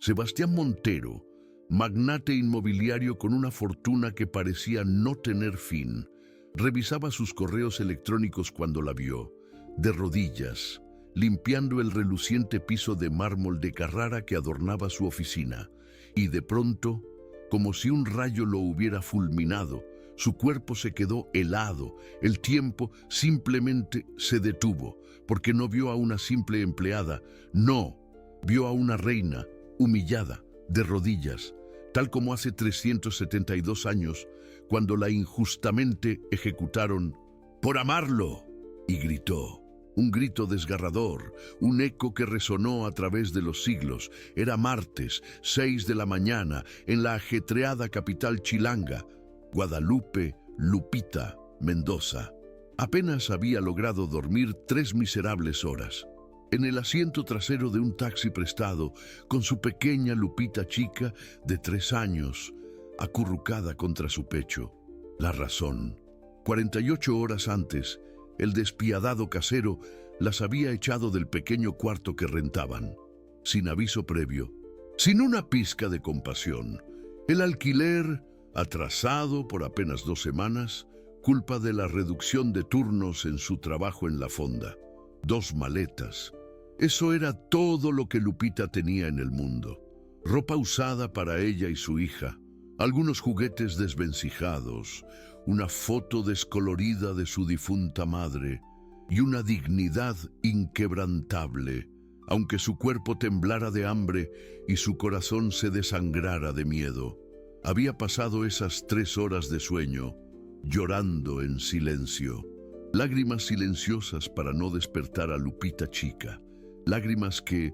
Sebastián Montero, magnate inmobiliario con una fortuna que parecía no tener fin, revisaba sus correos electrónicos cuando la vio, de rodillas, limpiando el reluciente piso de mármol de Carrara que adornaba su oficina, y de pronto, como si un rayo lo hubiera fulminado, su cuerpo se quedó helado, el tiempo simplemente se detuvo, porque no vio a una simple empleada, no, vio a una reina, humillada, de rodillas, tal como hace 372 años, cuando la injustamente ejecutaron por amarlo, y gritó. Un grito desgarrador, un eco que resonó a través de los siglos. Era martes, 6 de la mañana, en la ajetreada capital chilanga, Guadalupe Lupita Mendoza. Apenas había logrado dormir 3 miserables horas. En el asiento trasero de un taxi prestado, con su pequeña Lupita chica de 3 años, acurrucada contra su pecho. La razón. 48 horas antes, el despiadado casero las había echado del pequeño cuarto que rentaban, sin aviso previo, sin una pizca de compasión. El alquiler, atrasado por apenas 2 semanas, culpa de la reducción de turnos en su trabajo en la fonda. 2 maletas. Eso era todo lo que Lupita tenía en el mundo. Ropa usada para ella y su hija, algunos juguetes desvencijados, una foto descolorida de su difunta madre y una dignidad inquebrantable, aunque su cuerpo temblara de hambre y su corazón se desangrara de miedo. Había pasado esas 3 horas de sueño, llorando en silencio. Lágrimas silenciosas para no despertar a Lupita chica. Lágrimas que,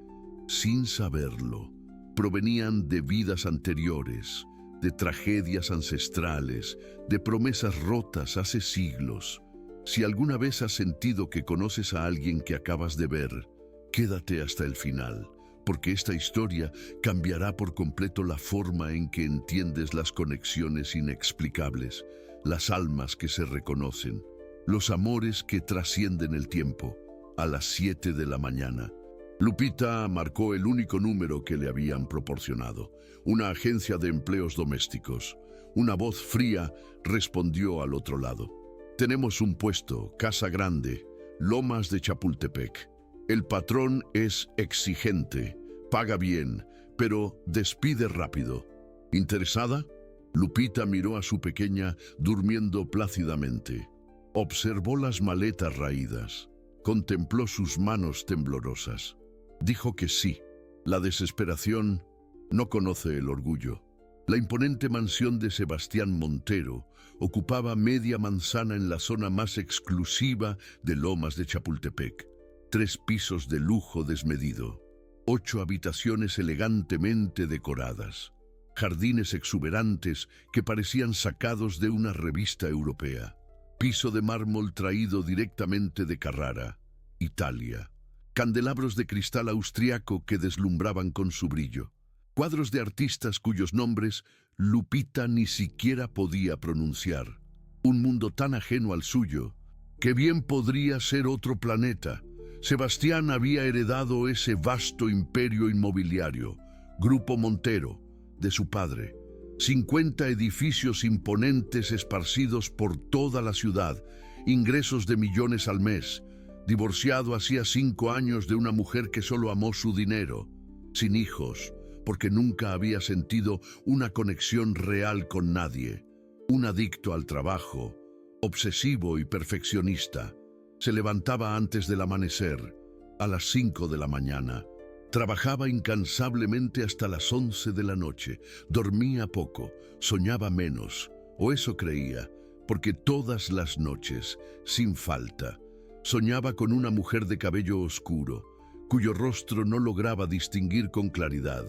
sin saberlo, provenían de vidas anteriores, de tragedias ancestrales, de promesas rotas hace siglos. Si alguna vez has sentido que conoces a alguien que acabas de ver, quédate hasta el final, porque esta historia cambiará por completo la forma en que entiendes las conexiones inexplicables, las almas que se reconocen, los amores que trascienden el tiempo. A las 7 de la mañana, Lupita marcó el único número que le habían proporcionado, una agencia de empleos domésticos. Una voz fría respondió al otro lado. Tenemos un puesto, casa grande, Lomas de Chapultepec. El patrón es exigente, paga bien, pero despide rápido. ¿Interesada? Lupita miró a su pequeña durmiendo plácidamente. Observó las maletas raídas, contempló sus manos temblorosas. Dijo que sí. La desesperación no conoce el orgullo. La imponente mansión de Sebastián Montero ocupaba media manzana en la zona más exclusiva de Lomas de Chapultepec. 3 pisos de lujo desmedido, 8 habitaciones elegantemente decoradas, jardines exuberantes que parecían sacados de una revista europea, piso de mármol traído directamente de Carrara, Italia. Candelabros de cristal austriaco que deslumbraban con su brillo. Cuadros de artistas cuyos nombres Lupita ni siquiera podía pronunciar. Un mundo tan ajeno al suyo, que bien podría ser otro planeta. Sebastián había heredado ese vasto imperio inmobiliario, Grupo Montero, de su padre. 50 edificios imponentes esparcidos por toda la ciudad, ingresos de millones al mes. Divorciado hacía 5 años de una mujer que solo amó su dinero, sin hijos, porque nunca había sentido una conexión real con nadie. Un adicto al trabajo, obsesivo y perfeccionista. Se levantaba antes del amanecer, a las 5 de la mañana. Trabajaba incansablemente hasta las 11 de la noche. Dormía poco, soñaba menos, o eso creía, porque todas las noches, sin falta, soñaba con una mujer de cabello oscuro, cuyo rostro no lograba distinguir con claridad.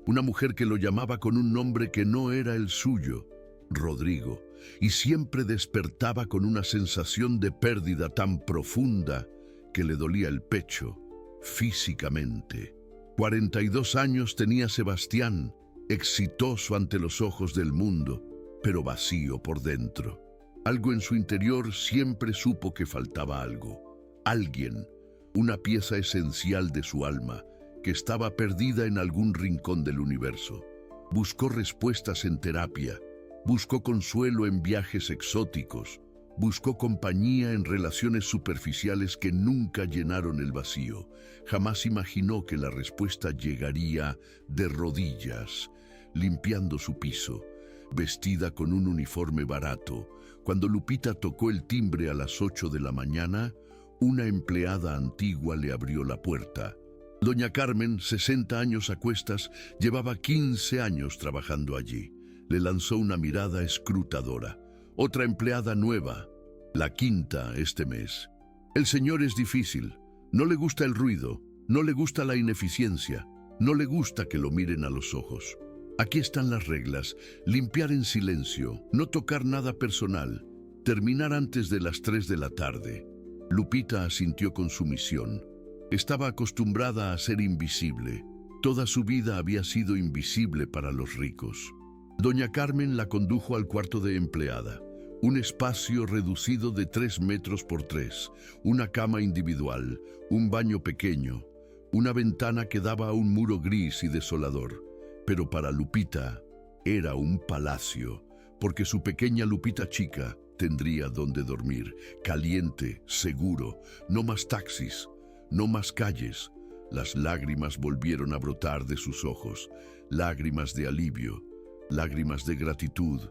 Una mujer que lo llamaba con un nombre que no era el suyo, Rodrigo, y siempre despertaba con una sensación de pérdida tan profunda que le dolía el pecho, físicamente. 42 años tenía Sebastián, exitoso ante los ojos del mundo, pero vacío por dentro. Algo en su interior siempre supo que faltaba algo. Alguien, una pieza esencial de su alma, que estaba perdida en algún rincón del universo. Buscó respuestas en terapia, buscó consuelo en viajes exóticos, buscó compañía en relaciones superficiales que nunca llenaron el vacío. Jamás imaginó que la respuesta llegaría de rodillas, limpiando su piso, vestida con un uniforme barato. Cuando Lupita tocó el timbre a las 8 de la mañana, una empleada antigua le abrió la puerta. Doña Carmen, 60 años a cuestas, llevaba 15 años trabajando allí. Le lanzó una mirada escrutadora. Otra empleada nueva, la quinta este mes. El señor es difícil. No le gusta el ruido, no le gusta la ineficiencia, no le gusta que lo miren a los ojos. Aquí están las reglas: limpiar en silencio, no tocar nada personal, terminar antes de las 3 de la tarde. Lupita asintió con sumisión. Estaba acostumbrada a ser invisible. Toda su vida había sido invisible para los ricos. Doña Carmen la condujo al cuarto de empleada. Un espacio reducido de 3 metros por 3, una cama individual, un baño pequeño, una ventana que daba a un muro gris y desolador. Pero para Lupita era un palacio, porque su pequeña Lupita chica tendría donde dormir, caliente, seguro, no más taxis, no más calles. Las lágrimas volvieron a brotar de sus ojos, lágrimas de alivio, lágrimas de gratitud,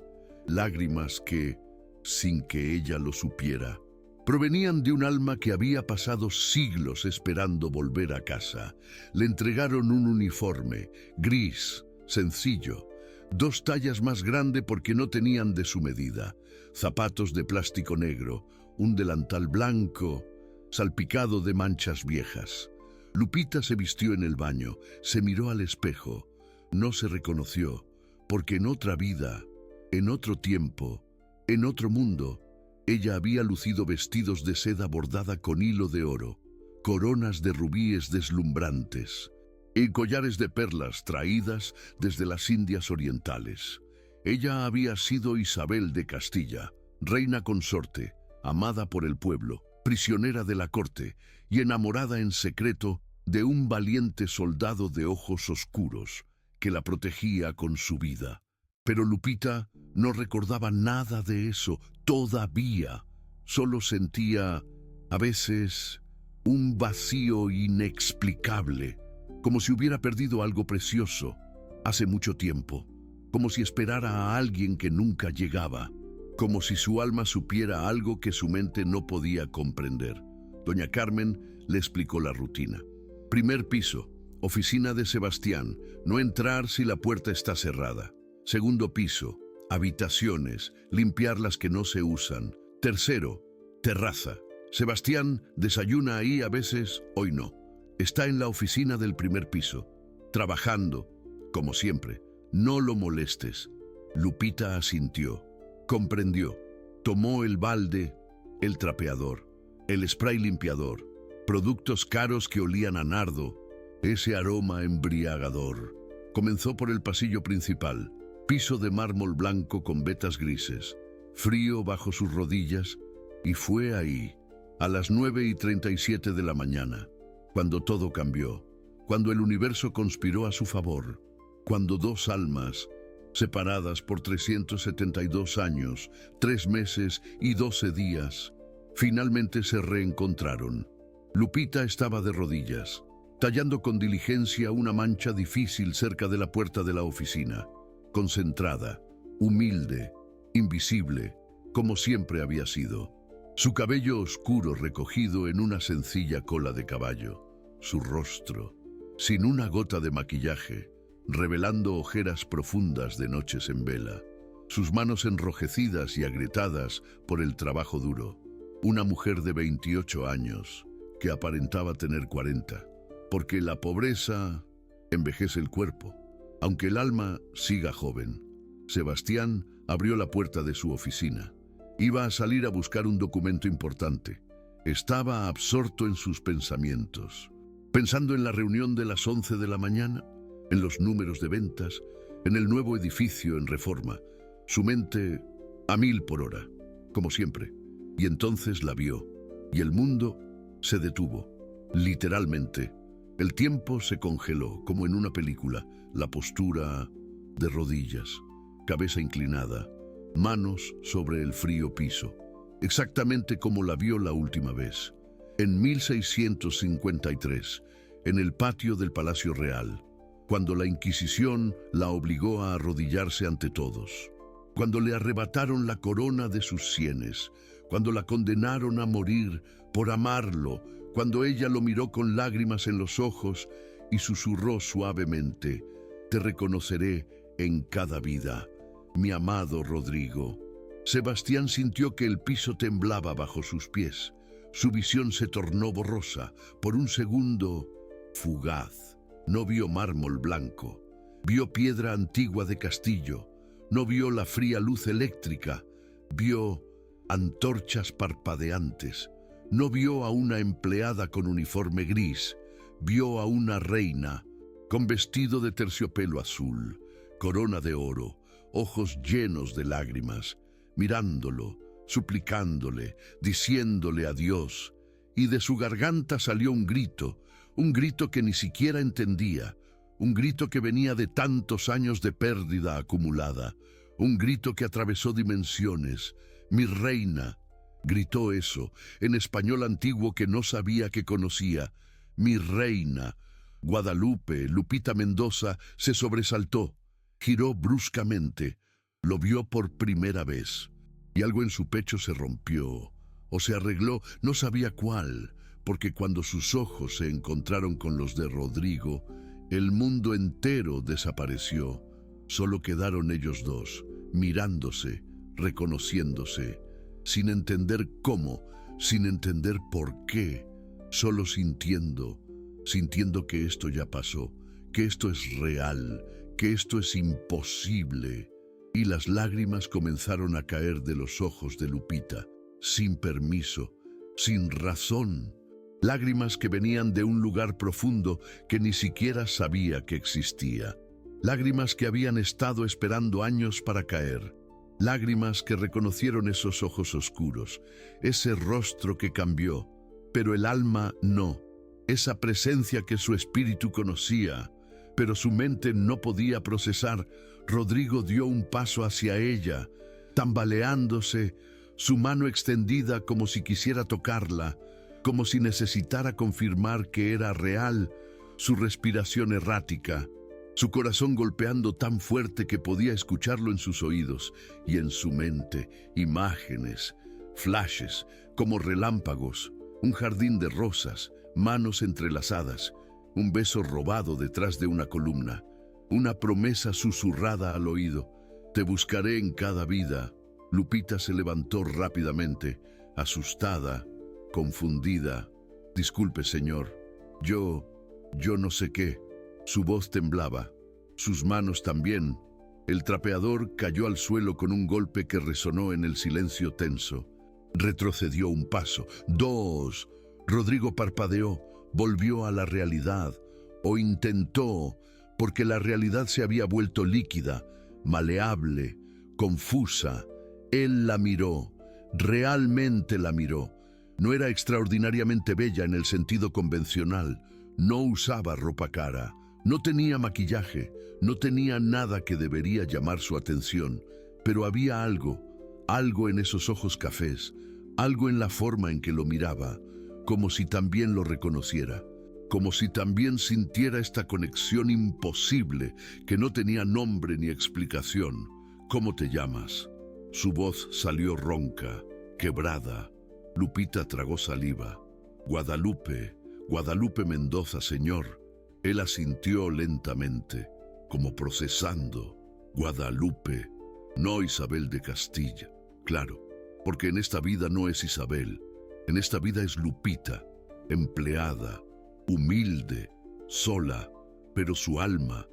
lágrimas que, sin que ella lo supiera, provenían de un alma que había pasado siglos esperando volver a casa. Le entregaron un uniforme, gris, sencillo, 2 tallas más grande porque no tenían de su medida, zapatos de plástico negro, un delantal blanco, salpicado de manchas viejas. Lupita se vistió en el baño, se miró al espejo, no se reconoció, porque en otra vida, en otro tiempo, en otro mundo, ella había lucido vestidos de seda bordada con hilo de oro, coronas de rubíes deslumbrantes y collares de perlas traídas desde las Indias Orientales. Ella había sido Isabel de Castilla, reina consorte, amada por el pueblo, prisionera de la corte y enamorada en secreto de un valiente soldado de ojos oscuros que la protegía con su vida. Pero Lupita no recordaba nada de eso todavía. Solo sentía, a veces, un vacío inexplicable, como si hubiera perdido algo precioso hace mucho tiempo, como si esperara a alguien que nunca llegaba, como si su alma supiera algo que su mente no podía comprender. Doña Carmen le explicó la rutina. Primer piso, oficina de Sebastián, no entrar si la puerta está cerrada. Segundo piso, habitaciones, limpiar las que no se usan. Tercero, terraza. Sebastián desayuna ahí a veces, hoy no. Está en la oficina del primer piso, trabajando, como siempre. No lo molestes. Lupita asintió, comprendió. Tomó el balde, el trapeador, el spray limpiador, productos caros que olían a nardo, ese aroma embriagador. Comenzó por el pasillo principal, piso de mármol blanco con vetas grises, frío bajo sus rodillas, y fue ahí, a las 9:37 de la mañana, cuando todo cambió, cuando el universo conspiró a su favor, cuando 2 almas, separadas por 372 años, 3 meses y 12 días, finalmente se reencontraron. Lupita estaba de rodillas, tallando con diligencia una mancha difícil cerca de la puerta de la oficina, concentrada, humilde, invisible, como siempre había sido. Su cabello oscuro recogido en una sencilla cola de caballo, su rostro, sin una gota de maquillaje, revelando ojeras profundas de noches en vela, sus manos enrojecidas y agrietadas por el trabajo duro. Una mujer de 28 años, que aparentaba tener 40, porque la pobreza envejece el cuerpo, aunque el alma siga joven. Sebastián abrió la puerta de su oficina. Iba a salir a buscar un documento importante. Estaba absorto en sus pensamientos, pensando en la reunión de las 11 de la mañana, en los números de ventas, en el nuevo edificio en Reforma. Su mente a 1000 por hora, como siempre. Y entonces la vio, y el mundo se detuvo, literalmente, El tiempo se congeló, como en una película, la postura de rodillas, cabeza inclinada, manos sobre el frío piso, exactamente como la vio la última vez, en 1653, en el patio del Palacio Real, cuando la Inquisición la obligó a arrodillarse ante todos, cuando le arrebataron la corona de sus sienes, cuando la condenaron a morir por amarlo, cuando ella lo miró con lágrimas en los ojos y susurró suavemente: «Te reconoceré en cada vida, mi amado Rodrigo». Sebastián sintió que el piso temblaba bajo sus pies. Su visión se tornó borrosa. Por un segundo, fugaz. No vio mármol blanco. Vio piedra antigua de castillo. No vio la fría luz eléctrica. Vio antorchas parpadeantes. No vio a una empleada con uniforme gris. Vio a una reina con vestido de terciopelo azul, corona de oro, ojos llenos de lágrimas, mirándolo, suplicándole, diciéndole adiós, y de su garganta salió un grito que ni siquiera entendía, un grito que venía de tantos años de pérdida acumulada, un grito que atravesó dimensiones. «Mi reina», gritó eso, en español antiguo que no sabía que conocía. «Mi reina». Guadalupe, Lupita Mendoza, se sobresaltó, giró bruscamente, lo vio por primera vez, y algo en su pecho se rompió, o se arregló, no sabía cuál, porque cuando sus ojos se encontraron con los de Rodrigo, el mundo entero desapareció. Solo quedaron ellos dos, mirándose, reconociéndose, sin entender cómo, sin entender por qué, solo sintiendo que esto ya pasó, que esto es real, que esto es imposible. Y las lágrimas comenzaron a caer de los ojos de Lupita, sin permiso, sin razón. Lágrimas que venían de un lugar profundo que ni siquiera sabía que existía. Lágrimas que habían estado esperando años para caer. Lágrimas que reconocieron esos ojos oscuros, ese rostro que cambió, pero el alma no. Esa presencia que su espíritu conocía, pero su mente no podía procesar. Rodrigo dio un paso hacia ella, tambaleándose, su mano extendida como si quisiera tocarla, como si necesitara confirmar que era real, su respiración errática, su corazón golpeando tan fuerte que podía escucharlo en sus oídos, y en su mente imágenes, flashes, como relámpagos, un jardín de rosas, manos entrelazadas, un beso robado detrás de una columna, una promesa susurrada al oído: «Te buscaré en cada vida». Lupita se levantó rápidamente, asustada, confundida. «Disculpe, señor, yo no sé qué». Su voz temblaba, sus manos también. El trapeador cayó al suelo con un golpe que resonó en el silencio tenso. Retrocedió un paso, dos. Rodrigo parpadeó, volvió a la realidad, o intentó, porque la realidad se había vuelto líquida, maleable, confusa. Él la miró, realmente la miró. No era extraordinariamente bella en el sentido convencional, no usaba ropa cara, no tenía maquillaje, no tenía nada que debería llamar su atención, pero había algo en esos ojos cafés, algo en la forma en que lo miraba, como si también lo reconociera, como si también sintiera esta conexión imposible que no tenía nombre ni explicación. «¿Cómo te llamas?». Su voz salió ronca, quebrada. Lupita tragó saliva. «Guadalupe, Guadalupe Mendoza, señor». Él asintió lentamente, como procesando. «Guadalupe, no Isabel de Castilla». Claro, porque en esta vida no es Isabel. En esta vida es Lupita, empleada, humilde, sola, pero su alma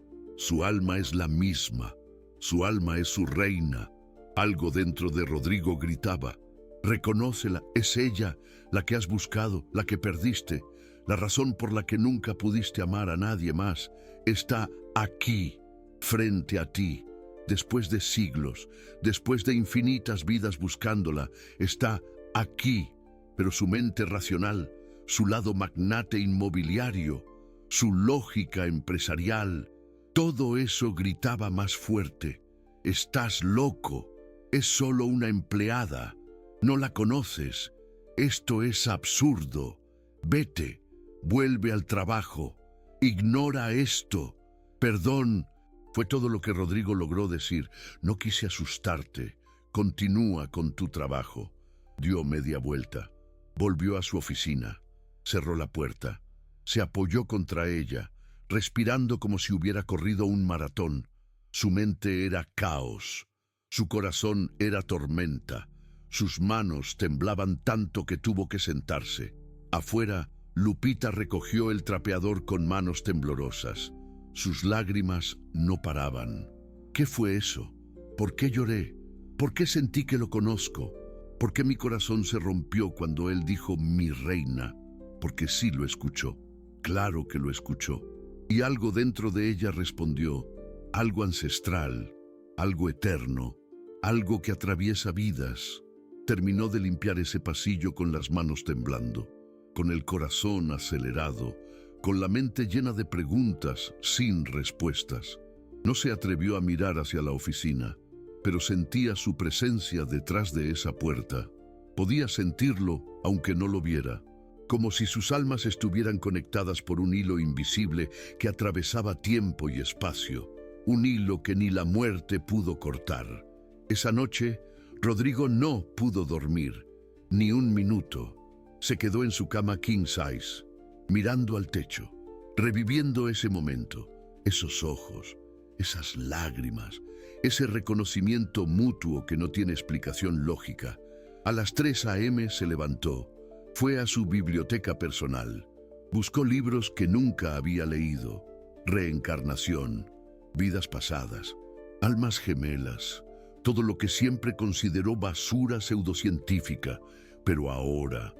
es la misma, su alma es su reina. Algo dentro de Rodrigo gritaba: «Reconócela, es ella, la que has buscado, la que perdiste, la razón por la que nunca pudiste amar a nadie más. Está aquí, frente a ti, después de siglos, después de infinitas vidas buscándola, está aquí». Pero su mente racional, su lado magnate inmobiliario, su lógica empresarial, todo eso gritaba más fuerte. Estás loco, es solo una empleada, no la conoces, esto es absurdo, vete, vuelve al trabajo, ignora esto, perdón. Fue todo lo que Rodrigo logró decir. No quise asustarte, continúa con tu trabajo. Dio media vuelta, volvió a su oficina, cerró la puerta, se apoyó contra ella, respirando como si hubiera corrido un maratón. Su mente era caos, su corazón era tormenta, sus manos temblaban tanto que tuvo que sentarse. Afuera, Lupita recogió el trapeador con manos temblorosas. Sus lágrimas no paraban. ¿Qué fue eso? ¿Por qué lloré? ¿Por qué sentí que lo conozco? ¿Por qué mi corazón se rompió cuando él dijo mi reina? Porque sí lo escuchó, claro que lo escuchó. Y algo dentro de ella respondió, algo ancestral, algo eterno, algo que atraviesa vidas. Terminó de limpiar ese pasillo con las manos temblando, con el corazón acelerado, con la mente llena de preguntas sin respuestas. No se atrevió a mirar hacia la oficina, pero sentía su presencia detrás de esa puerta. Podía sentirlo aunque no lo viera, como si sus almas estuvieran conectadas por un hilo invisible que atravesaba tiempo y espacio, un hilo que ni la muerte pudo cortar. Esa noche, Rodrigo no pudo dormir, ni un minuto. Se quedó en su cama king size, mirando al techo, reviviendo ese momento, esos ojos, esas lágrimas, ese reconocimiento mutuo que no tiene explicación lógica. A las 3 a.m. se levantó, fue a su biblioteca personal, buscó libros que nunca había leído, reencarnación, vidas pasadas, almas gemelas, todo lo que siempre consideró basura pseudocientífica, pero ahora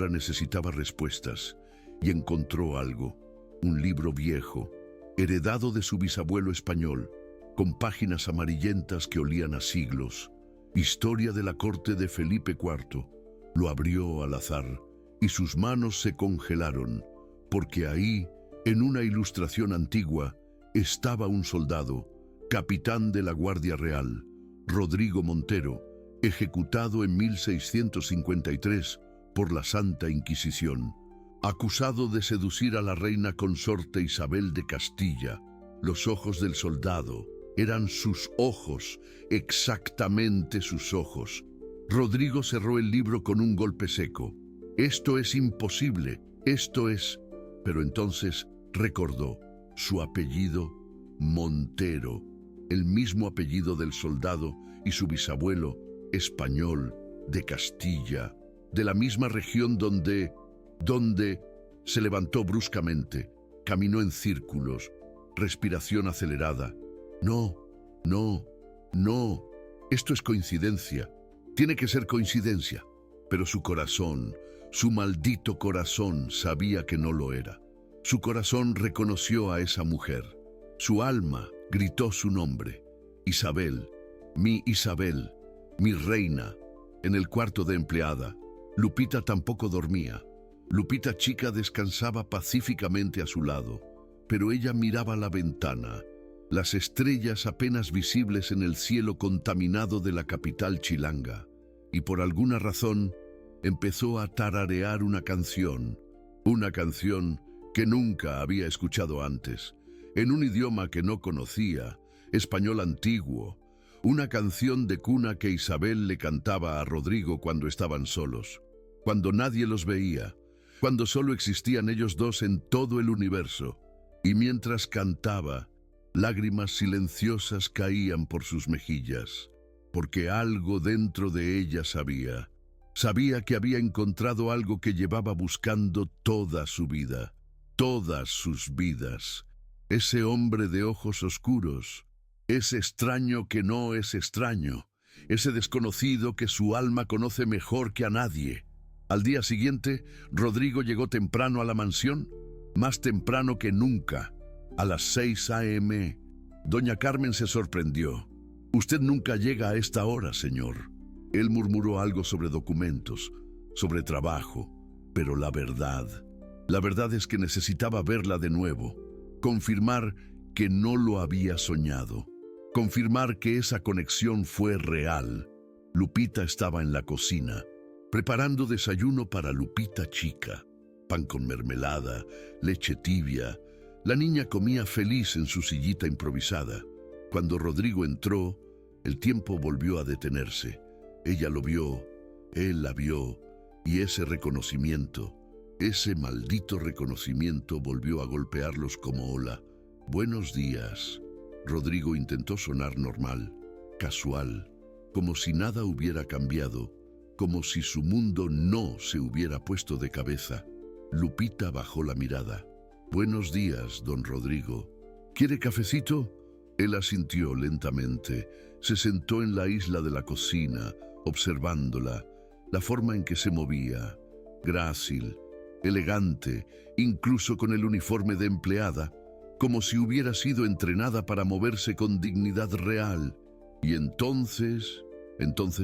necesitaba respuestas y encontró algo, un libro viejo, heredado de su bisabuelo español, con páginas amarillentas que olían a siglos, historia de la corte de Felipe IV. Lo abrió al azar y sus manos se congelaron, porque ahí, en una ilustración antigua, estaba un soldado, capitán de la Guardia Real, Rodrigo Montero, ejecutado en 1653 por la Santa Inquisición, acusado de seducir a la reina consorte Isabel de Castilla. Los ojos del soldado eran sus ojos, exactamente sus ojos. Rodrigo cerró el libro con un golpe seco. Esto es imposible, esto es... Pero entonces recordó su apellido, Montero, el mismo apellido del soldado y su bisabuelo, español, de Castilla, de la misma región donde se levantó bruscamente, caminó en círculos, respiración acelerada. No, esto es coincidencia, tiene que ser coincidencia, pero su corazón, su maldito corazón sabía que no lo era. Su corazón reconoció a esa mujer, su alma gritó su nombre, Isabel, mi reina. En el cuarto de empleada, Lupita tampoco dormía. Lupita chica descansaba pacíficamente a su lado, pero ella miraba la ventana, las estrellas apenas visibles en el cielo contaminado de la capital chilanga, y por alguna razón empezó a tararear una canción que nunca había escuchado antes, en un idioma que no conocía, español antiguo, una canción de cuna que Isabel le cantaba a Rodrigo cuando estaban solos, cuando nadie los veía, cuando solo existían ellos dos en todo el universo. Y mientras cantaba, lágrimas silenciosas caían por sus mejillas, porque algo dentro de ella sabía. Sabía que había encontrado algo que llevaba buscando toda su vida, todas sus vidas. Ese hombre de ojos oscuros, ese extraño que no es extraño, ese desconocido que su alma conoce mejor que a nadie. Al día siguiente, Rodrigo llegó temprano a la mansión, más temprano que nunca, a las 6 a.m. Doña Carmen se sorprendió. «Usted nunca llega a esta hora, señor». Él murmuró algo sobre documentos, sobre trabajo, pero la verdad La verdad es que necesitaba verla de nuevo, confirmar que no lo había soñado, confirmar que esa conexión fue real. Lupita estaba en la cocina, preparando desayuno para Lupita chica. Pan con mermelada, leche tibia. La niña comía feliz en su sillita improvisada. Cuando Rodrigo entró, el tiempo volvió a detenerse. Ella lo vio, él la vio, y ese reconocimiento, ese maldito reconocimiento volvió a golpearlos como ola. Buenos días. Rodrigo intentó sonar normal, casual, como si nada hubiera cambiado, como si su mundo no se hubiera puesto de cabeza. Lupita bajó la mirada. Buenos días, don Rodrigo. ¿Quiere cafecito? Él asintió lentamente. Se sentó en la isla de la cocina, observándola, la forma en que se movía, grácil, elegante, incluso con el uniforme de empleada, como si hubiera sido entrenada para moverse con dignidad real. Y entonces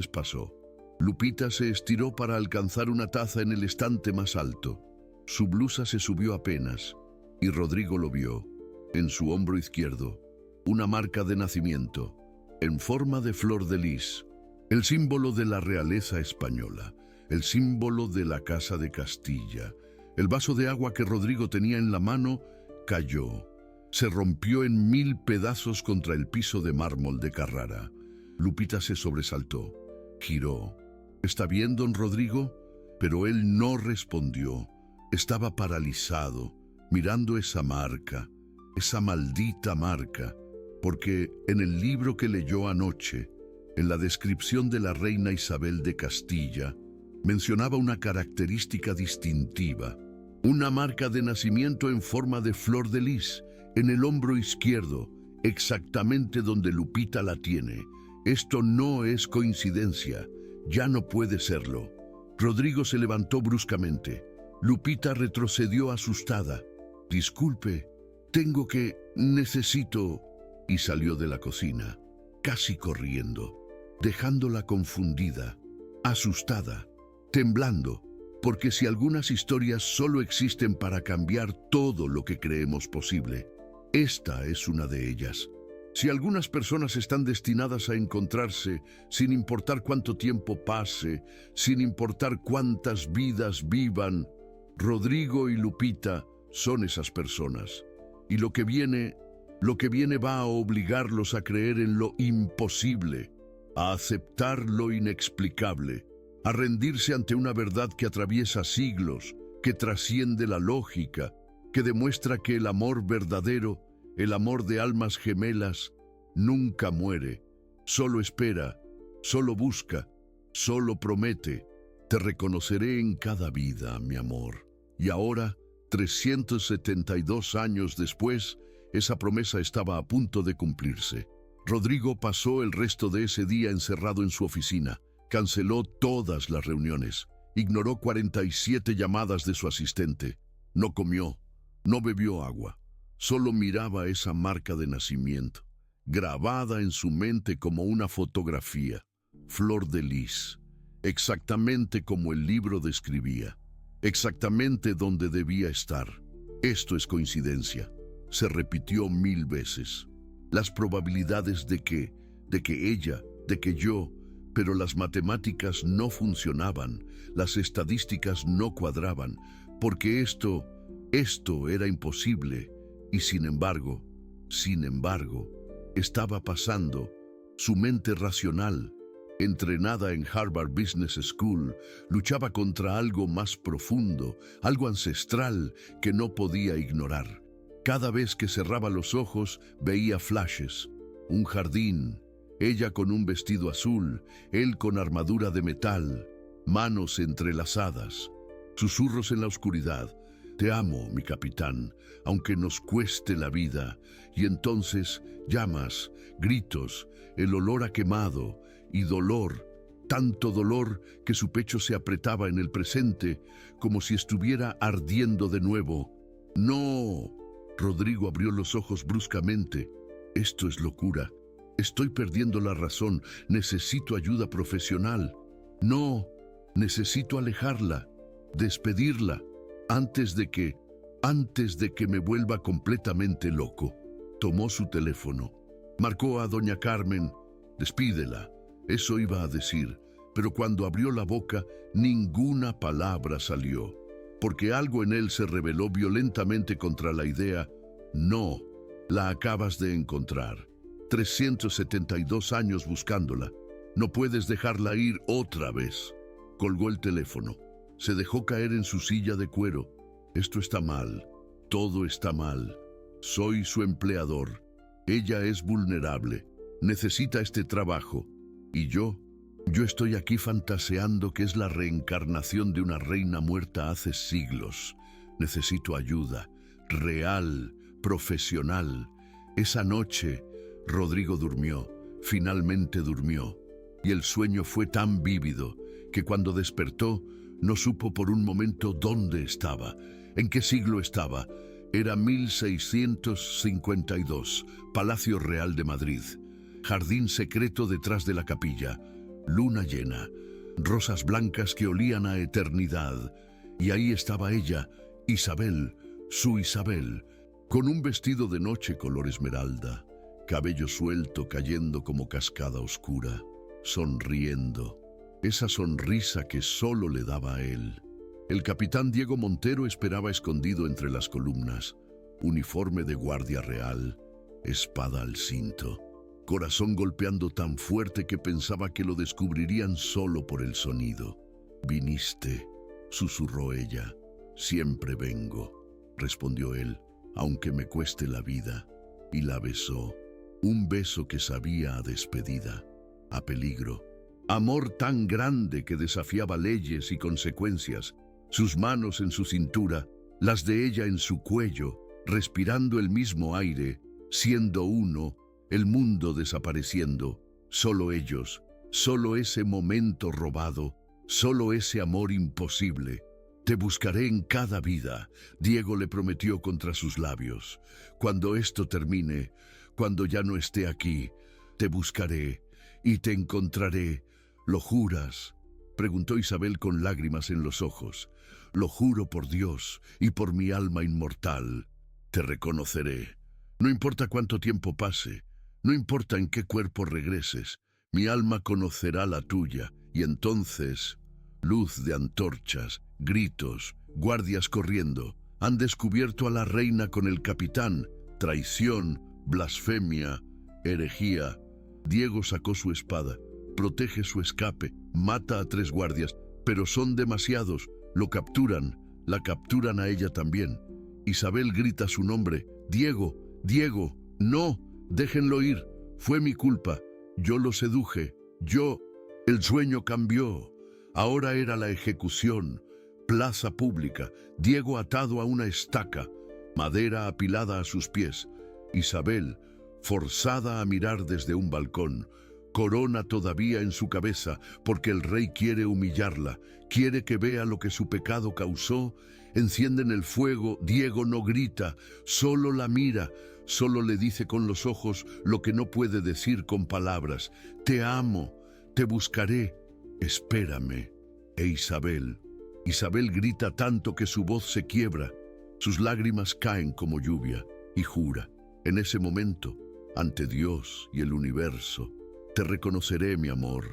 pasó. Lupita se estiró para alcanzar una taza en el estante más alto. Su blusa se subió apenas, y Rodrigo lo vio. En su hombro izquierdo, una marca de nacimiento, en forma de flor de lis, el símbolo de la realeza española, el símbolo de la Casa de Castilla. El vaso de agua que Rodrigo tenía en la mano cayó. Se rompió en 1000 pedazos contra el piso de mármol de Carrara. Lupita se sobresaltó, giró. ¿Está bien, don Rodrigo? Pero él no respondió. Estaba paralizado, mirando esa marca, esa maldita marca, porque en el libro que leyó anoche, en la descripción de la reina Isabel de Castilla, mencionaba una característica distintiva, una marca de nacimiento en forma de flor de lis, en el hombro izquierdo, exactamente donde Lupita la tiene. Esto no es coincidencia, ya no puede serlo. Rodrigo se levantó bruscamente. Lupita retrocedió asustada. Disculpe, necesito... Y salió de la cocina, casi corriendo, dejándola confundida, asustada, temblando, porque si algunas historias solo existen para cambiar todo lo que creemos posible, esta es una de ellas. Si algunas personas están destinadas a encontrarse, sin importar cuánto tiempo pase, sin importar cuántas vidas vivan, Rodrigo y Lupita son esas personas. Y lo que viene va a obligarlos a creer en lo imposible, a aceptar lo inexplicable, a rendirse ante una verdad que atraviesa siglos, que trasciende la lógica, que demuestra que el amor verdadero, el amor de almas gemelas, nunca muere, solo espera, solo busca, solo promete. Te reconoceré en cada vida, mi amor. Y ahora, 372 años después, esa promesa estaba a punto de cumplirse. Rodrigo pasó el resto de ese día encerrado en su oficina. Canceló todas las reuniones. Ignoró 47 llamadas de su asistente. No comió, no bebió agua. Solo miraba esa marca de nacimiento, grabada en su mente como una fotografía. Flor de lis, exactamente como el libro describía, exactamente donde debía estar. Esto es coincidencia. Se repitió 1000 veces. Las probabilidades de que ella, de que yo, pero las matemáticas no funcionaban, las estadísticas no cuadraban, porque esto era imposible. Y sin embargo, estaba pasando. Su mente racional, entrenada en Harvard Business School, luchaba contra algo más profundo, algo ancestral que no podía ignorar. Cada vez que cerraba los ojos, veía flashes, un jardín, ella con un vestido azul, él con armadura de metal, manos entrelazadas, susurros en la oscuridad. Te amo, mi capitán, aunque nos cueste la vida. Y entonces, llamas, gritos, el olor a quemado y dolor, tanto dolor que su pecho se apretaba en el presente, como si estuviera ardiendo de nuevo. ¡No! Rodrigo abrió los ojos bruscamente. Esto es locura. Estoy perdiendo la razón. Necesito ayuda profesional. No, necesito alejarla, despedirla. antes de que me vuelva completamente loco. Tomó su teléfono. Marcó a doña Carmen. Despídela. Eso iba a decir, pero cuando abrió la boca, ninguna palabra salió, porque algo en él se rebeló violentamente contra la idea. No, la acabas de encontrar. 372 años buscándola. No puedes dejarla ir otra vez. Colgó el teléfono. Se dejó caer en su silla de cuero. Esto está mal. Todo está mal. Soy su empleador. Ella es vulnerable. Necesita este trabajo. Y yo estoy aquí fantaseando que es la reencarnación de una reina muerta hace siglos. Necesito ayuda. Real, profesional. Esa noche, Rodrigo durmió. Finalmente durmió. Y el sueño fue tan vívido que cuando despertó no supo por un momento dónde estaba, en qué siglo estaba. Era 1652, Palacio Real de Madrid. Jardín secreto detrás de la capilla, luna llena, rosas blancas que olían a eternidad. Y ahí estaba ella, Isabel, su Isabel, con un vestido de noche color esmeralda, cabello suelto cayendo como cascada oscura, sonriendo. Esa sonrisa que solo le daba a él. El capitán Diego Montero esperaba escondido entre las columnas, uniforme de guardia real, espada al cinto, corazón golpeando tan fuerte que pensaba que lo descubrirían solo por el sonido. «Viniste», susurró ella. «Siempre vengo», respondió él, «aunque me cueste la vida», y la besó. Un beso que sabía a despedida, a peligro. Amor tan grande que desafiaba leyes y consecuencias. Sus manos en su cintura, las de ella en su cuello, respirando el mismo aire, siendo uno, el mundo desapareciendo. Solo ellos, solo ese momento robado, solo ese amor imposible. «Te buscaré en cada vida», Diego le prometió contra sus labios. «Cuando esto termine, cuando ya no esté aquí, te buscaré y te encontraré. ¿Lo juras?», preguntó Isabel con lágrimas en los ojos. «Lo juro por Dios y por mi alma inmortal. Te reconoceré. No importa cuánto tiempo pase, no importa en qué cuerpo regreses, mi alma conocerá la tuya, y entonces...». Luz de antorchas, gritos, guardias corriendo. Han descubierto a la reina con el capitán. Traición, blasfemia, herejía. Diego sacó su espada. Protege su escape, mata a 3 guardias, pero son demasiados. Lo capturan, la capturan a ella también. Isabel grita su nombre. «Diego, Diego, no, déjenlo ir. Fue mi culpa. Yo lo seduje. Yo...». El sueño cambió. Ahora era la ejecución. Plaza pública. Diego atado a una estaca. Madera apilada a sus pies. Isabel, forzada a mirar desde un balcón. Corona todavía en su cabeza, porque el rey quiere humillarla, quiere que vea lo que su pecado causó. Encienden el fuego. Diego no grita, solo la mira, solo le dice con los ojos lo que no puede decir con palabras. «Te amo, te buscaré, espérame». E Isabel grita tanto que su voz se quiebra, sus lágrimas caen como lluvia, y jura, en ese momento, ante Dios y el universo: «Te reconoceré, mi amor,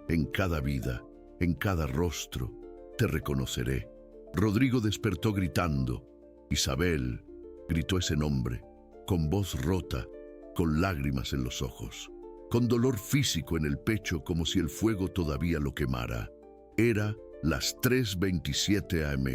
en cada vida, en cada rostro, te reconoceré». Rodrigo despertó gritando. Isabel gritó ese nombre, con voz rota, con lágrimas en los ojos, con dolor físico en el pecho como si el fuego todavía lo quemara. Era las 3:27 am,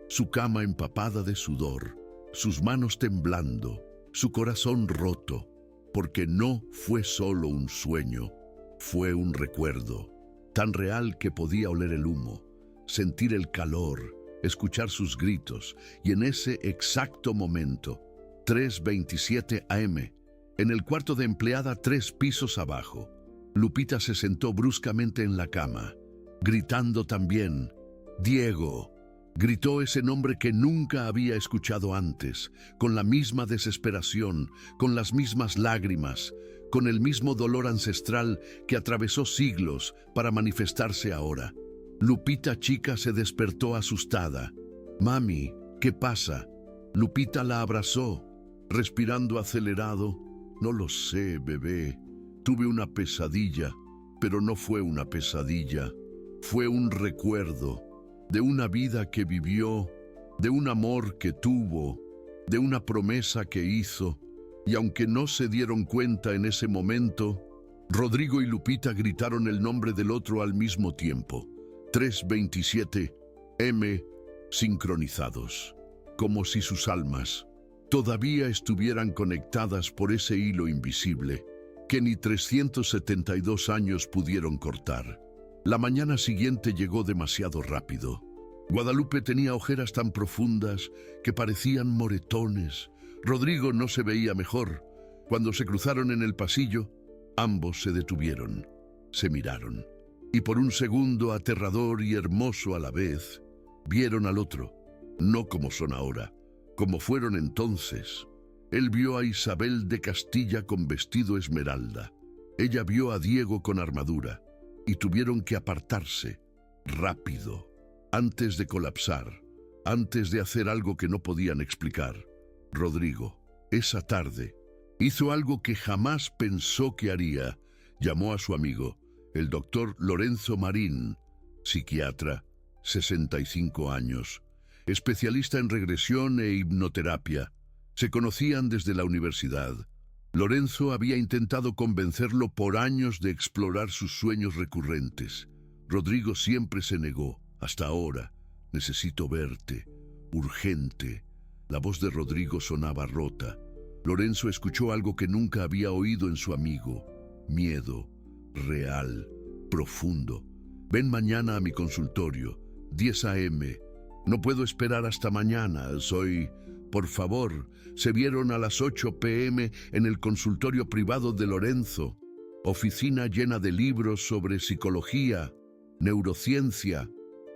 su cama empapada de sudor, sus manos temblando, su corazón roto, porque no fue solo un sueño, fue un recuerdo, tan real que podía oler el humo, sentir el calor, escuchar sus gritos, y en ese exacto momento, 3:27 am, en el cuarto de empleada 3 pisos abajo, Lupita se sentó bruscamente en la cama, gritando también. «Diego», gritó ese nombre que nunca había escuchado antes, con la misma desesperación, con las mismas lágrimas, con el mismo dolor ancestral que atravesó siglos para manifestarse ahora. Lupita chica se despertó asustada. «Mami, ¿qué pasa?» Lupita la abrazó, respirando acelerado. «No lo sé, bebé. Tuve una pesadilla, pero no fue una pesadilla. Fue un recuerdo de una vida que vivió, de un amor que tuvo, de una promesa que hizo, y aunque no se dieron cuenta en ese momento, Rodrigo y Lupita gritaron el nombre del otro al mismo tiempo. 3:27 M sincronizados, como si sus almas todavía estuvieran conectadas por ese hilo invisible que ni 372 años pudieron cortar. La mañana siguiente llegó demasiado rápido. Guadalupe tenía ojeras tan profundas que parecían moretones. Rodrigo no se veía mejor. Cuando se cruzaron en el pasillo, ambos se detuvieron, se miraron, y por un segundo aterrador y hermoso a la vez, vieron al otro, no como son ahora, como fueron entonces. Él vio a Isabel de Castilla con vestido esmeralda. Ella vio a Diego con armadura, y tuvieron que apartarse, rápido, antes de colapsar, antes de hacer algo que no podían explicar. Rodrigo, esa tarde, hizo algo que jamás pensó que haría. Llamó a su amigo, el doctor Lorenzo Marín, psiquiatra, 65 años, especialista en regresión e hipnoterapia. Se conocían desde la universidad. Lorenzo había intentado convencerlo por años de explorar sus sueños recurrentes. Rodrigo siempre se negó. Hasta ahora. «Necesito verte. Urgente». La voz de Rodrigo sonaba rota. Lorenzo escuchó algo que nunca había oído en su amigo. Miedo. Real. Profundo. «Ven mañana a mi consultorio. 10 a.m. No puedo esperar hasta mañana. Por favor». Se vieron a las 8 p.m. en el consultorio privado de Lorenzo. Oficina llena de libros sobre psicología, neurociencia,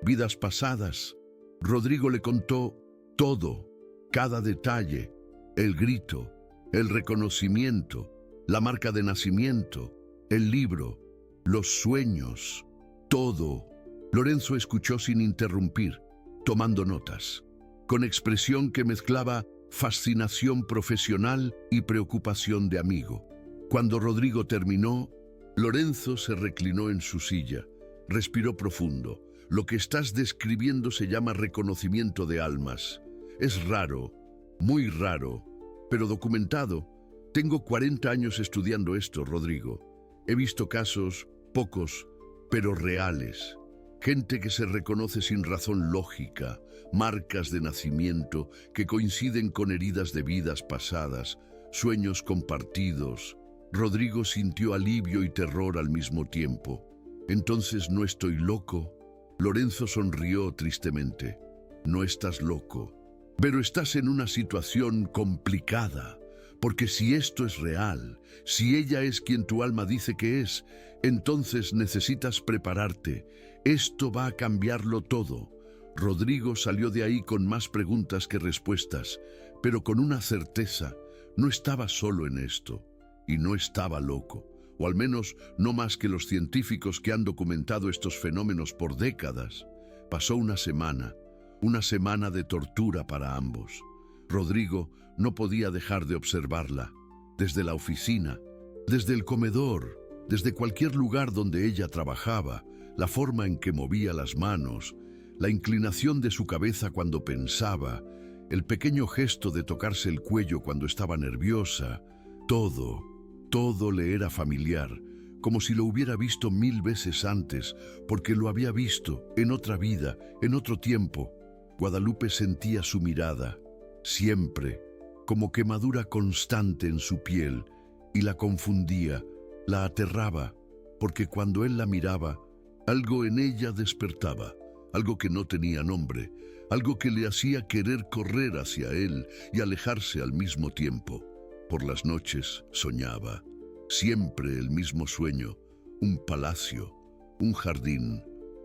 vidas pasadas. Rodrigo le contó todo, cada detalle, el grito, el reconocimiento, la marca de nacimiento, el libro, los sueños, todo. Lorenzo escuchó sin interrumpir, tomando notas, con expresión que mezclaba fascinación profesional y preocupación de amigo. Cuando Rodrigo terminó, Lorenzo se reclinó en su silla, respiró profundo. «Lo que estás describiendo se llama reconocimiento de almas. Es raro, muy raro, pero documentado. Tengo 40 años estudiando esto, Rodrigo. He visto casos, pocos, pero reales. Gente que se reconoce sin razón lógica, marcas de nacimiento que coinciden con heridas de vidas pasadas, sueños compartidos». Rodrigo sintió alivio y terror al mismo tiempo. «¿Entonces no estoy loco?». Lorenzo sonrió tristemente. «No estás loco, pero estás en una situación complicada, porque si esto es real, si ella es quien tu alma dice que es, entonces necesitas prepararte. Esto va a cambiarlo todo». Rodrigo salió de ahí con más preguntas que respuestas, pero con una certeza: no estaba solo en esto, y no estaba loco. O al menos no más que los científicos que han documentado estos fenómenos por décadas. Pasó una semana de tortura para ambos. Rodrigo no podía dejar de observarla, desde la oficina, desde el comedor, desde cualquier lugar donde ella trabajaba, la forma en que movía las manos, la inclinación de su cabeza cuando pensaba, el pequeño gesto de tocarse el cuello cuando estaba nerviosa. Todo le era familiar, como si lo hubiera visto 1000 veces antes, porque lo había visto en otra vida, en otro tiempo. Guadalupe sentía su mirada, siempre, como quemadura constante en su piel, y la confundía, la aterraba, porque cuando él la miraba, algo en ella despertaba, algo que no tenía nombre, algo que le hacía querer correr hacia él y alejarse al mismo tiempo. Por las noches soñaba, siempre el mismo sueño: un palacio, un jardín,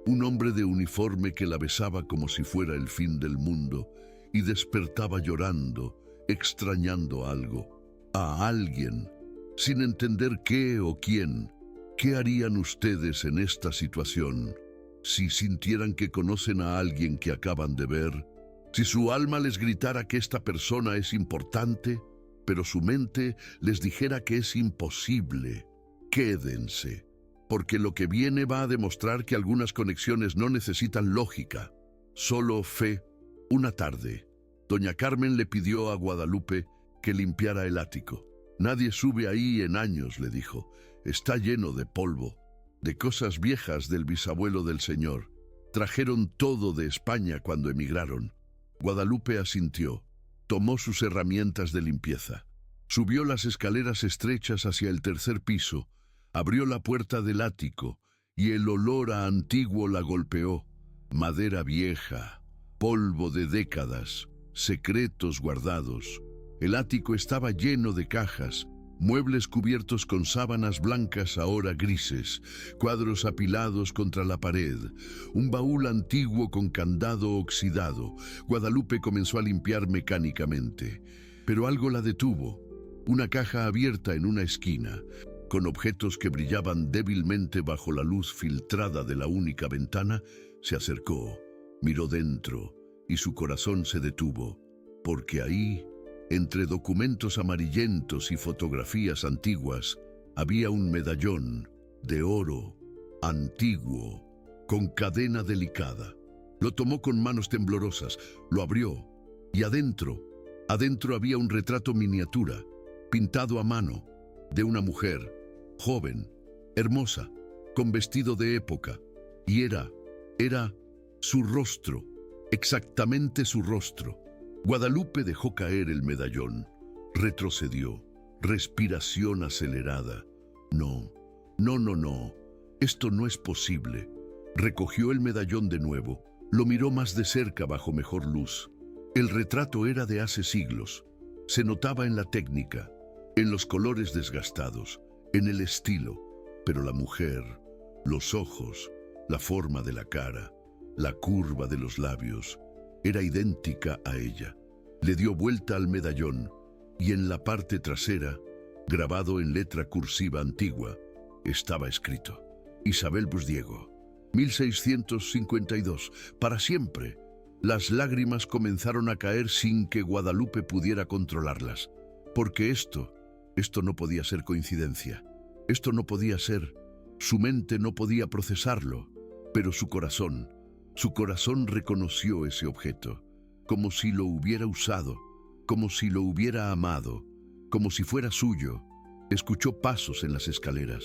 un hombre de uniforme que la besaba como si fuera el fin del mundo, y despertaba llorando, extrañando algo, a alguien, sin entender qué o quién. ¿Qué harían ustedes en esta situación? Si sintieran que conocen a alguien que acaban de ver, Si su alma les gritara que esta persona es importante, pero su mente les dijera que es imposible, quédense, porque lo que viene va a demostrar que algunas conexiones no necesitan lógica, solo fe. Una tarde, doña Carmen le pidió a Guadalupe que limpiara el ático. Nadie sube ahí en años, le dijo. Está lleno de polvo, de cosas viejas del bisabuelo del señor. Trajeron todo de España cuando emigraron. Guadalupe asintió. Tomó sus herramientas de limpieza. Subió las escaleras estrechas hacia el tercer piso. Abrió la puerta del ático y el olor a antiguo la golpeó. Madera vieja, polvo de décadas, secretos guardados. El ático estaba lleno de cajas, muebles cubiertos con sábanas blancas ahora grises, cuadros apilados contra la pared, un baúl antiguo con candado oxidado. Guadalupe comenzó a limpiar mecánicamente, pero algo la detuvo. Una caja abierta en una esquina, con objetos que brillaban débilmente bajo la luz filtrada de la única ventana. Se acercó, miró dentro y su corazón se detuvo, porque ahí, entre documentos amarillentos y fotografías antiguas, había un medallón de oro, antiguo, con cadena delicada. Lo tomó con manos temblorosas, lo abrió, y adentro había un retrato miniatura, pintado a mano, de una mujer, joven, hermosa, con vestido de época, y era su rostro, exactamente su rostro. Guadalupe dejó caer el medallón, retrocedió, respiración acelerada. No, esto no es posible. Recogió el medallón de nuevo, lo miró más de cerca bajo mejor luz. El retrato era de hace siglos. Se notaba en la técnica, en los colores desgastados, en el estilo, pero la mujer, los ojos, la forma de la cara, la curva de los labios, era idéntica a ella. Le dio vuelta al medallón y en la parte trasera, grabado en letra cursiva antigua, estaba escrito: Isabel Busdiego, 1652, para siempre. Las lágrimas comenzaron a caer sin que Guadalupe pudiera controlarlas, porque esto no podía ser coincidencia. Esto no podía ser. Su mente no podía procesarlo, pero su corazón reconoció ese objeto, como si lo hubiera usado, como si lo hubiera amado, como si fuera suyo. Escuchó pasos en las escaleras.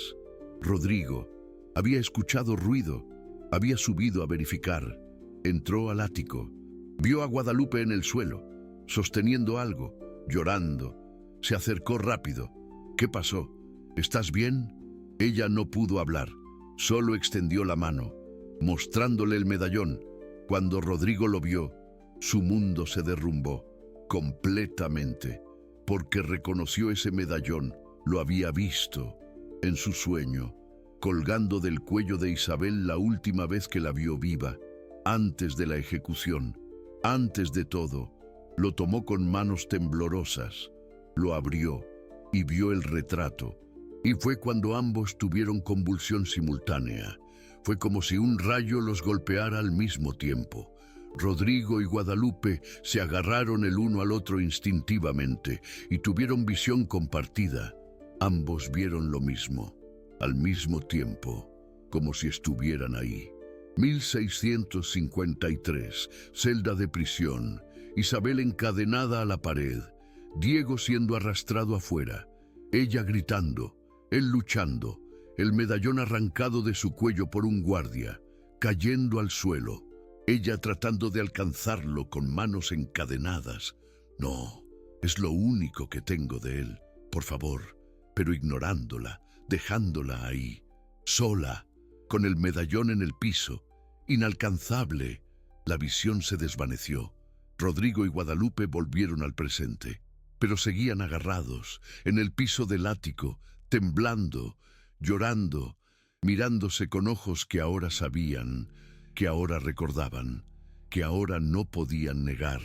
Rodrigo había escuchado ruido, había subido a verificar. Entró al ático. Vio a Guadalupe en el suelo, sosteniendo algo, llorando. Se acercó rápido. ¿Qué pasó? ¿Estás bien? Ella no pudo hablar, solo extendió la mano, mostrándole el medallón. Cuando Rodrigo lo vio, su mundo se derrumbó completamente, porque reconoció ese medallón. Lo había visto en su sueño, colgando del cuello de Isabel la última vez que la vio viva, antes de la ejecución. Antes de todo, lo tomó con manos temblorosas, lo abrió y vio el retrato. Y fue cuando ambos tuvieron convulsión simultánea. Fue como si un rayo los golpeara al mismo tiempo. Rodrigo y Guadalupe se agarraron el uno al otro instintivamente y tuvieron visión compartida. Ambos vieron lo mismo, al mismo tiempo, como si estuvieran ahí. 1653, celda de prisión, Isabel encadenada a la pared, Diego siendo arrastrado afuera, ella gritando, él luchando, el medallón arrancado de su cuello por un guardia, cayendo al suelo, ella tratando de alcanzarlo con manos encadenadas. No, es lo único que tengo de él, por favor, pero ignorándola, dejándola ahí, sola, con el medallón en el piso, inalcanzable. La visión se desvaneció. Rodrigo y Guadalupe volvieron al presente, pero seguían agarrados, en el piso del ático, temblando, llorando, mirándose con ojos que ahora sabían, que ahora recordaban, que ahora no podían negar.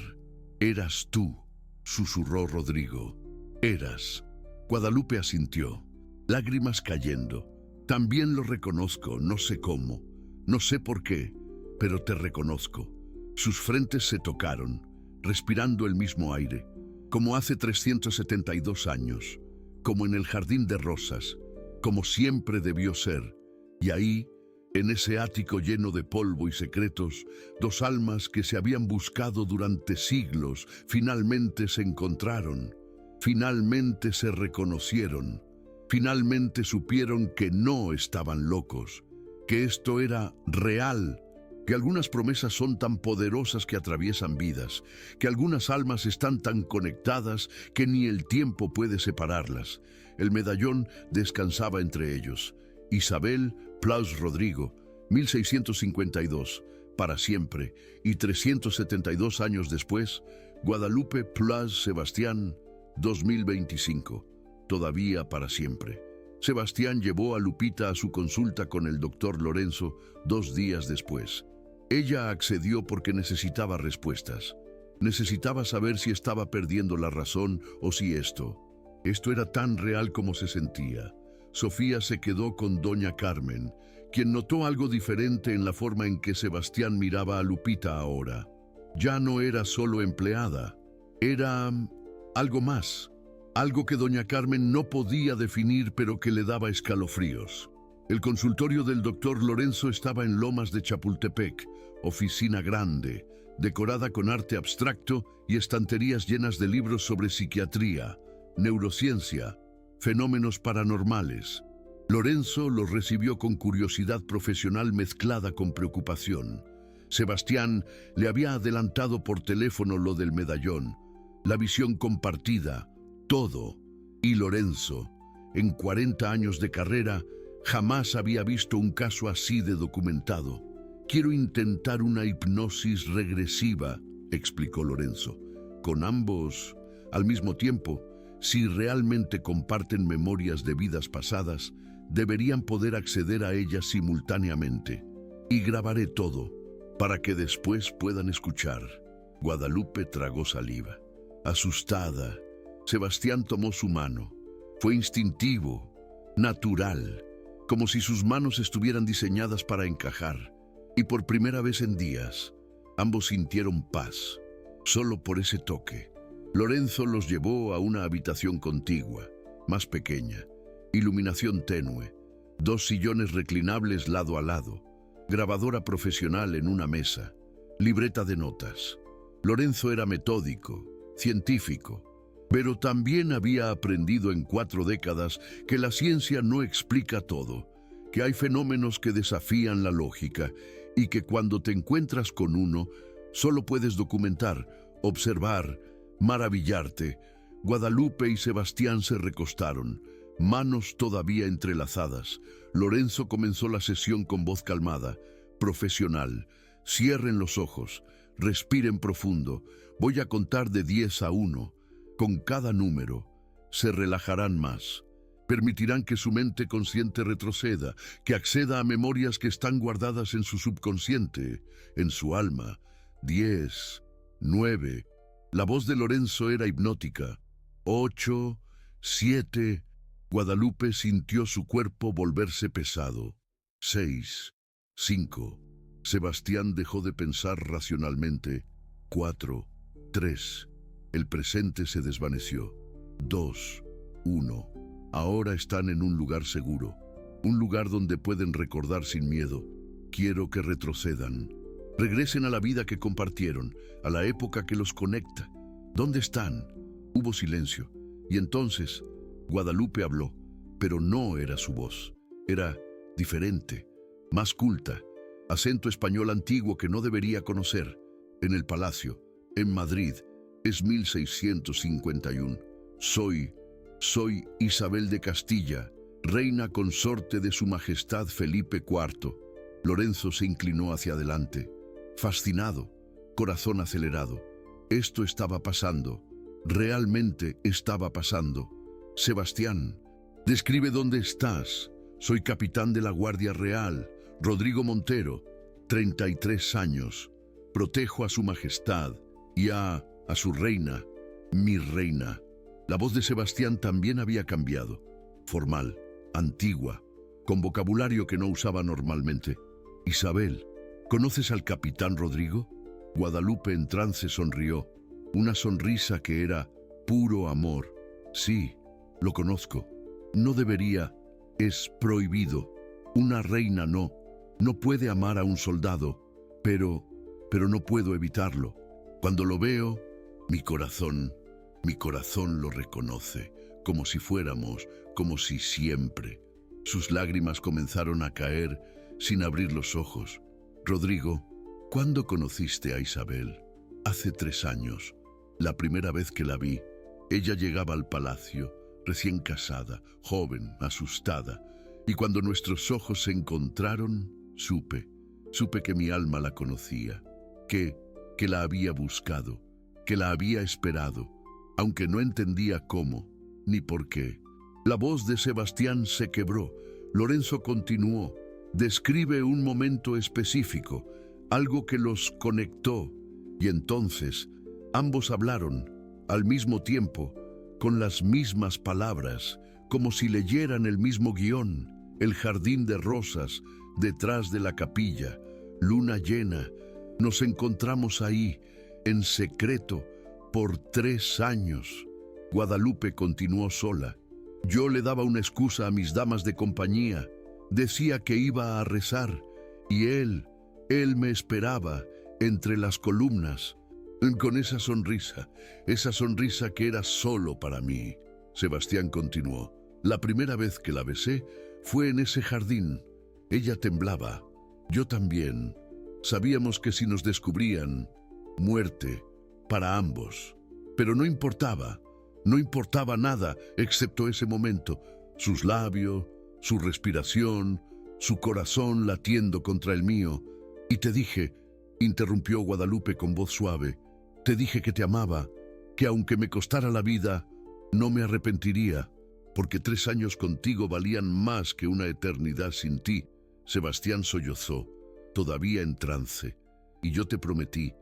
«Eras tú», susurró Rodrigo. «Eras». Guadalupe asintió, lágrimas cayendo. «También lo reconozco, no sé cómo, no sé por qué, pero te reconozco». Sus frentes se tocaron. respirando el mismo aire, como hace 372 años, como en el jardín de rosas, como siempre debió ser. Y ahí, en ese ático lleno de polvo y secretos, dos almas que se habían buscado durante siglos finalmente se encontraron, finalmente se reconocieron, finalmente supieron que no estaban locos, que esto era real, que algunas promesas son tan poderosas que atraviesan vidas, que algunas almas están tan conectadas que ni el tiempo puede separarlas. El medallón descansaba entre ellos. Isabel Plaus Rodrigo, 1652, para siempre, y 372 años después, Guadalupe Plaus Sebastián, 2025, todavía para siempre. Sebastián llevó a Lupita a su consulta con el doctor Lorenzo 2 días después. Ella accedió porque necesitaba respuestas. Necesitaba saber si estaba perdiendo la razón o si esto era tan real como se sentía. Sofía se quedó con doña Carmen, quien notó algo diferente en la forma en que Sebastián miraba a Lupita ahora. Ya no era solo empleada, era algo más, algo que doña Carmen no podía definir pero que le daba escalofríos. El consultorio del doctor Lorenzo estaba en Lomas de Chapultepec, oficina grande, decorada con arte abstracto y estanterías llenas de libros sobre psiquiatría, neurociencia, fenómenos paranormales. Lorenzo los recibió con curiosidad profesional mezclada con preocupación. Sebastián le había adelantado por teléfono lo del medallón, la visión compartida, todo. Y Lorenzo, en 40 años de carrera, jamás había visto un caso así de documentado. Quiero intentar una hipnosis regresiva, explicó Lorenzo. Con ambos, al mismo tiempo, si realmente comparten memorias de vidas pasadas, deberían poder acceder a ellas simultáneamente. Y grabaré todo, para que después puedan escuchar. Guadalupe tragó saliva. Asustada, Sebastián tomó su mano. Fue instintivo, natural, como si sus manos estuvieran diseñadas para encajar. Y por primera vez en días, ambos sintieron paz, solo por ese toque. Lorenzo los llevó a una habitación contigua, más pequeña, iluminación tenue, 2 sillones reclinables lado a lado, grabadora profesional en una mesa, libreta de notas. Lorenzo era metódico, científico, pero también había aprendido en 4 décadas que la ciencia no explica todo, que hay fenómenos que desafían la lógica y que cuando te encuentras con uno, solo puedes documentar, observar, maravillarte. Guadalupe y Sebastián se recostaron, manos todavía entrelazadas. Lorenzo comenzó la sesión con voz calmada, profesional. Cierren los ojos, respiren profundo. Voy a contar de 10 a 1. Con cada número, se relajarán más. Permitirán que su mente consciente retroceda, que acceda a memorias que están guardadas en su subconsciente, en su alma. 10, 9. La voz de Lorenzo era hipnótica. 8, 7. Guadalupe sintió su cuerpo volverse pesado. 6, 5. Sebastián dejó de pensar racionalmente. 4, 3. El presente se desvaneció. 2, 1. Ahora están en un lugar seguro, un lugar donde pueden recordar sin miedo. Quiero que retrocedan. Regresen a la vida que compartieron, a la época que los conecta. ¿Dónde están? Hubo silencio, y entonces Guadalupe habló, pero no era su voz. Era diferente, más culta, acento español antiguo que no debería conocer. En el palacio, en Madrid, es 1651. Soy Isabel de Castilla, reina consorte de su majestad Felipe IV. Lorenzo se inclinó hacia adelante, fascinado, corazón acelerado. Esto estaba pasando, realmente estaba pasando. Sebastián, describe dónde estás. Soy capitán de la Guardia Real, Rodrigo Montero, 33 años. Protejo a su majestad y a su reina, mi reina. La voz de Sebastián también había cambiado, formal, antigua, con vocabulario que no usaba normalmente. Isabel, ¿conoces al capitán Rodrigo? Guadalupe en trance sonrió. una sonrisa que era puro amor. Sí, lo conozco. No debería, es prohibido. Una reina no puede amar a un soldado, pero no puedo evitarlo. Cuando lo veo, mi corazón lo reconoce, como si fuéramos, como si siempre. Sus lágrimas comenzaron a caer sin abrir los ojos. Rodrigo, ¿cuándo conociste a Isabel? Hace 3 años, la primera vez que la vi. Ella llegaba al palacio, recién casada, joven, asustada, y cuando nuestros ojos se encontraron, supe que mi alma la conocía, que la había buscado, que la había esperado, aunque no entendía cómo ni por qué. La voz de Sebastián se quebró. Lorenzo continuó. Describe un momento específico, algo que los conectó, y entonces ambos hablaron al mismo tiempo, con las mismas palabras, como si leyeran el mismo guión. El jardín de rosas, detrás de la capilla, luna llena. Nos encontramos ahí, en secreto, por 3 años. Guadalupe continuó sola. Yo le daba una excusa a mis damas de compañía. Decía que iba a rezar, y él me esperaba entre las columnas, con esa sonrisa que era solo para mí. Sebastián continuó. La primera vez que la besé fue en ese jardín. Ella temblaba, yo también. Sabíamos que si nos descubrían, muerte para ambos. Pero no importaba nada excepto ese momento, sus labios, su respiración, su corazón latiendo contra el mío. Y te dije, interrumpió Guadalupe con voz suave, te dije que te amaba, que aunque me costara la vida, no me arrepentiría, porque 3 años contigo valían más que una eternidad sin ti. Sebastián sollozó, todavía en trance, y yo te prometí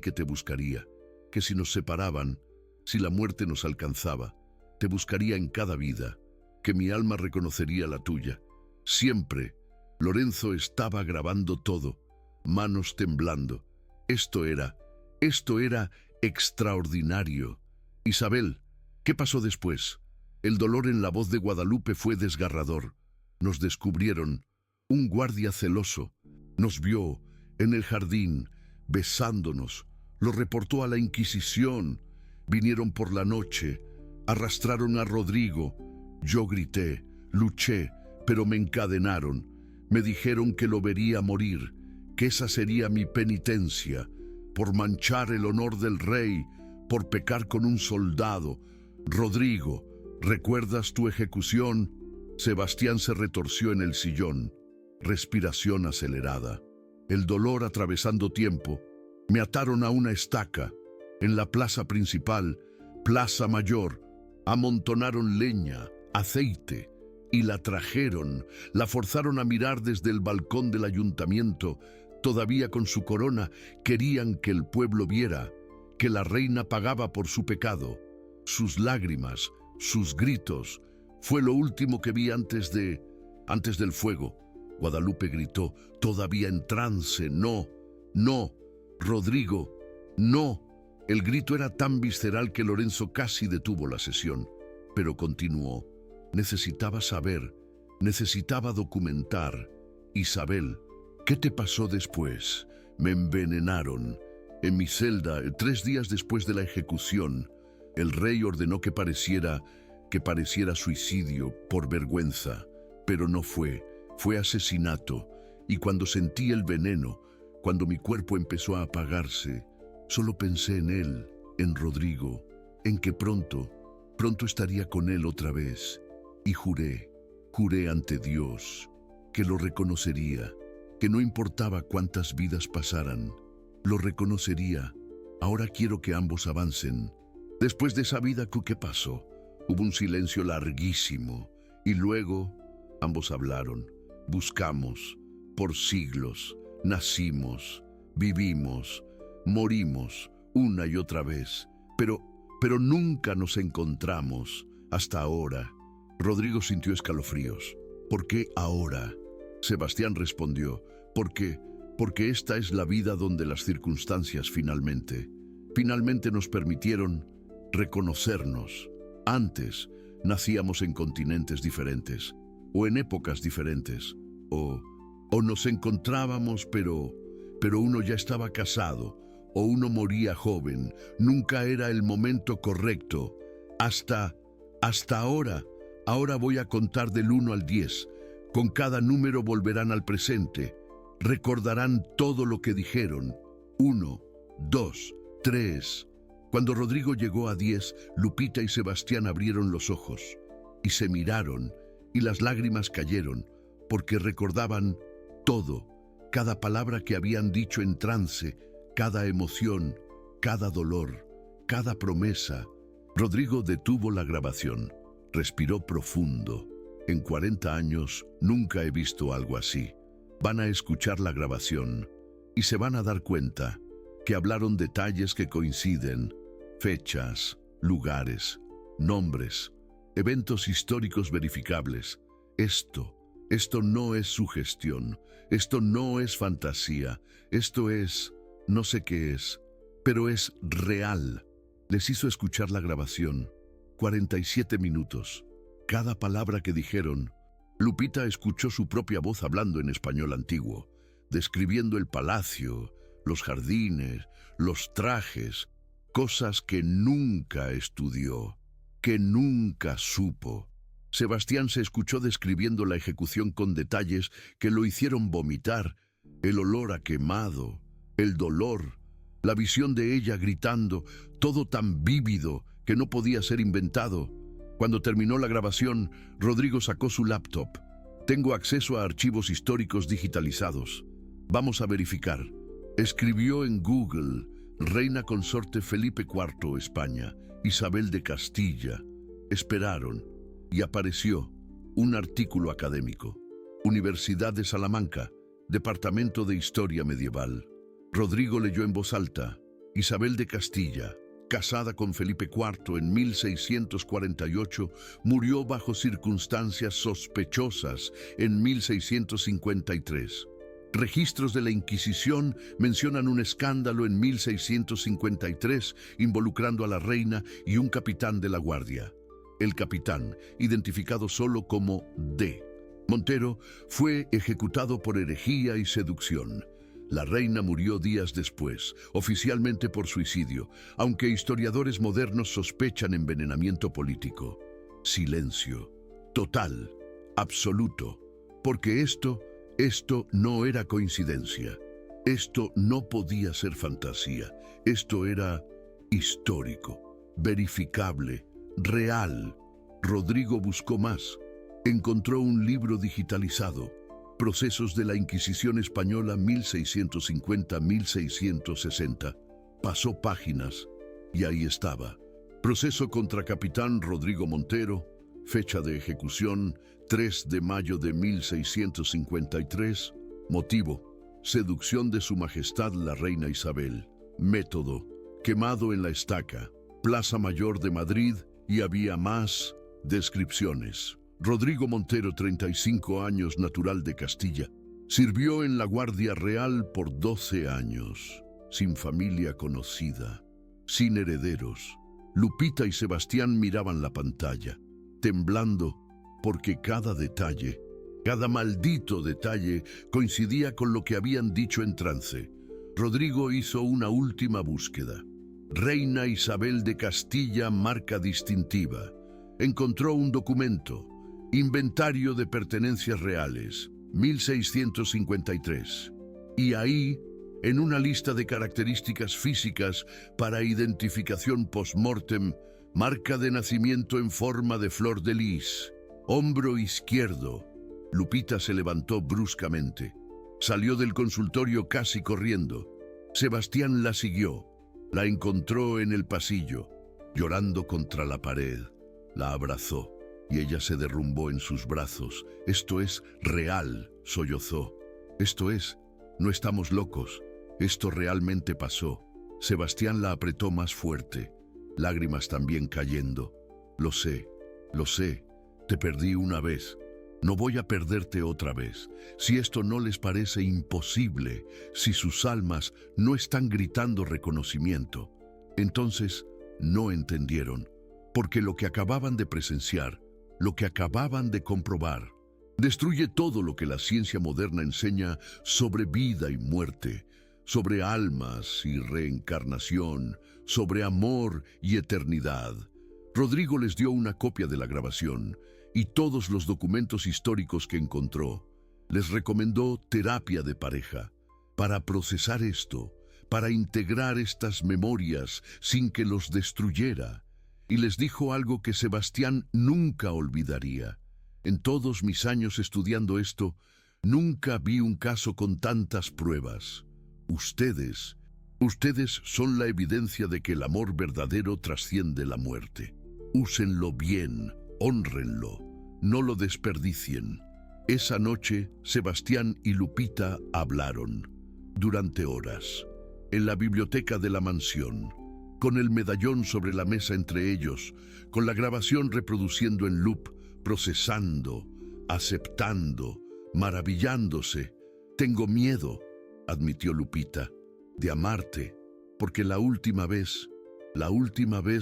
que te buscaría, que si nos separaban, si la muerte nos alcanzaba, te buscaría en cada vida, que mi alma reconocería la tuya. Siempre. Lorenzo estaba grabando todo, manos temblando. Esto era extraordinario. Isabel, ¿qué pasó después? El dolor en la voz de Guadalupe fue desgarrador. Nos descubrieron. Un guardia celoso nos vio en el jardín, besándonos. Lo reportó a la Inquisición. Vinieron por la noche, arrastraron a Rodrigo. Yo grité, luché, pero me encadenaron. Me dijeron que lo vería morir, que esa sería mi penitencia, por manchar el honor del rey, por pecar con un soldado. Rodrigo, ¿recuerdas tu ejecución? Sebastián se retorció en el sillón, respiración acelerada. El dolor atravesando tiempo. Me ataron a una estaca. En la plaza principal, Plaza Mayor, amontonaron leña, aceite, y la trajeron, la forzaron a mirar desde el balcón del ayuntamiento. Todavía con su corona, querían que el pueblo viera que la reina pagaba por su pecado. Sus lágrimas, sus gritos, fue lo último que vi antes del fuego. Guadalupe gritó, todavía en trance, no, Rodrigo, no. El grito era tan visceral que Lorenzo casi detuvo la sesión, pero continuó. Necesitaba saber, necesitaba documentar. Isabel, ¿qué te pasó después? Me envenenaron. En mi celda, 3 días después de la ejecución, el rey ordenó que pareciera suicidio por vergüenza, pero no fue asesinato. Y cuando sentí el veneno, cuando mi cuerpo empezó a apagarse, solo pensé en él, en Rodrigo, en que pronto estaría con él otra vez. Y juré ante Dios que lo reconocería, que no importaba cuántas vidas pasaran, lo reconocería. Ahora quiero que ambos avancen. Después de esa vida, ¿qué pasó? Hubo un silencio larguísimo, y luego ambos hablaron. Buscamos, por siglos, nacimos, vivimos, morimos una y otra vez, pero nunca nos encontramos hasta ahora. Rodrigo sintió escalofríos. ¿Por qué ahora? Sebastián respondió, porque esta es la vida donde las circunstancias finalmente Finalmente nos permitieron reconocernos. Antes nacíamos en continentes diferentes, o en épocas diferentes, o nos encontrábamos, pero uno ya estaba casado, o uno moría joven. Nunca era el momento correcto. Hasta ahora. Ahora voy a contar del 1 al 10. Con cada número volverán al presente. Recordarán todo lo que dijeron. 1, 2, 3. Cuando Rodrigo llegó a 10, Lupita y Sebastián abrieron los ojos y se miraron, y las lágrimas cayeron, porque recordaban todo, cada palabra que habían dicho en trance, cada emoción, cada dolor, cada promesa. Rodrigo detuvo la grabación, respiró profundo. En 40 años nunca he visto algo así. Van a escuchar la grabación y se van a dar cuenta que hablaron detalles que coinciden, fechas, lugares, nombres, eventos históricos verificables. Esto no es sugestión, esto no es fantasía, esto es, no sé qué es, pero es real. Les hizo escuchar la grabación, 47 minutos. Cada palabra que dijeron, Lupita escuchó su propia voz hablando en español antiguo, describiendo el palacio, los jardines, los trajes, cosas que nunca estudió, que nunca supo. Sebastián se escuchó describiendo la ejecución con detalles que lo hicieron vomitar, el olor a quemado, el dolor, la visión de ella gritando, todo tan vívido que no podía ser inventado. Cuando terminó la grabación, Rodrigo sacó su laptop. Tengo acceso a archivos históricos digitalizados. Vamos a verificar. Escribió en Google, Reina Consorte Felipe IV, España, Isabel de Castilla. Esperaron y apareció un artículo académico. Universidad de Salamanca, Departamento de Historia Medieval. Rodrigo leyó en voz alta, Isabel de Castilla, casada con Felipe IV en 1648, murió bajo circunstancias sospechosas en 1653. Registros de la Inquisición mencionan un escándalo en 1653 involucrando a la reina y un capitán de la guardia. El capitán, identificado solo como D. Montero, fue ejecutado por herejía y seducción. La reina murió días después, oficialmente por suicidio, aunque historiadores modernos sospechan envenenamiento político. Silencio. Total. Absoluto. Porque esto no era coincidencia. Esto no podía ser fantasía. Esto era histórico, verificable, real. Rodrigo buscó más. Encontró un libro digitalizado. Procesos de la Inquisición Española 1650-1660. Pasó páginas y ahí estaba. Proceso contra Capitán Rodrigo Montero. Fecha de ejecución 3 de mayo de 1653. Motivo: seducción de Su Majestad la Reina Isabel. Método: quemado en la estaca. Plaza Mayor de Madrid, y había más descripciones. Rodrigo Montero, 35 años, natural de Castilla. Sirvió en la Guardia Real por 12 años, sin familia conocida, sin herederos. Lupita y Sebastián miraban la pantalla, temblando, porque cada detalle, cada maldito detalle, coincidía con lo que habían dicho en trance. Rodrigo hizo una última búsqueda. Reina Isabel de Castilla, marca distintiva. Encontró un documento. Inventario de pertenencias reales, 1653. Y ahí, en una lista de características físicas para identificación post-mortem, marca de nacimiento en forma de flor de lis, hombro izquierdo. Lupita se levantó bruscamente. Salió del consultorio casi corriendo. Sebastián la siguió. La encontró en el pasillo, llorando contra la pared. La abrazó y ella se derrumbó en sus brazos. Esto es real, sollozó. Esto es, no estamos locos. Esto realmente pasó. Sebastián la apretó más fuerte, lágrimas también cayendo. Lo sé, te perdí una vez. No voy a perderte otra vez. Si esto no les parece imposible, si sus almas no están gritando reconocimiento, Entonces no entendieron, porque lo que acababan de presenciar, lo que acababan de comprobar, destruye todo lo que la ciencia moderna enseña sobre vida y muerte, sobre almas y reencarnación, sobre amor y eternidad. Rodrigo les dio una copia de la grabación y todos los documentos históricos que encontró. Les recomendó terapia de pareja para procesar esto, para integrar estas memorias sin que los destruyera. Y les dijo algo que Sebastián nunca olvidaría. En todos mis años estudiando esto, nunca vi un caso con tantas pruebas. Ustedes son la evidencia de que el amor verdadero trasciende la muerte. Úsenlo bien, hónrenlo, no lo desperdicien. Esa noche, Sebastián y Lupita hablaron, durante horas, en la biblioteca de la mansión, con el medallón sobre la mesa entre ellos, con la grabación reproduciendo en loop, procesando, aceptando, maravillándose. Tengo miedo, admitió Lupita, de amarte, porque la última vez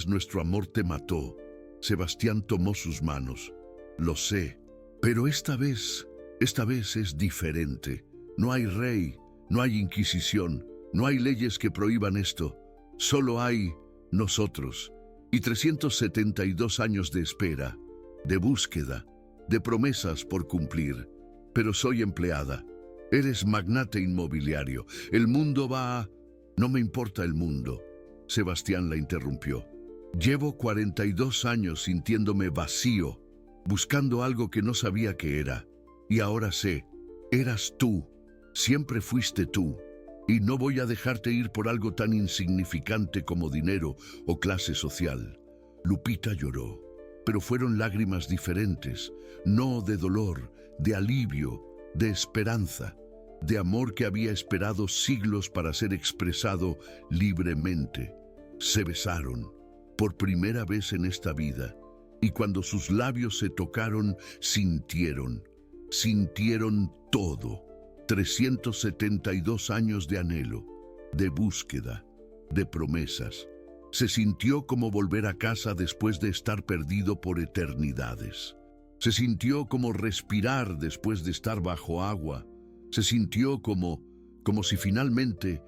nuestro amor te mató. Sebastián tomó sus manos. Lo sé, pero esta vez es diferente. No hay rey, no hay inquisición, no hay leyes que prohíban esto. Solo hay nosotros y 372 años de espera, de búsqueda, de promesas por cumplir. Pero soy empleada. Eres magnate inmobiliario. El mundo va... No me importa el mundo. Sebastián la interrumpió. Llevo 42 años sintiéndome vacío, buscando algo que no sabía qué era. Y ahora sé, eras tú, siempre fuiste tú. Y no voy a dejarte ir por algo tan insignificante como dinero o clase social. Lupita lloró, pero fueron lágrimas diferentes, no de dolor, de alivio, de esperanza, de amor que había esperado siglos para ser expresado libremente. Se besaron, por primera vez en esta vida, y cuando sus labios se tocaron, sintieron todo. 372 años de anhelo, de búsqueda, de promesas. Se sintió como volver a casa después de estar perdido por eternidades. Se sintió como respirar después de estar bajo agua. Se sintió como si finalmente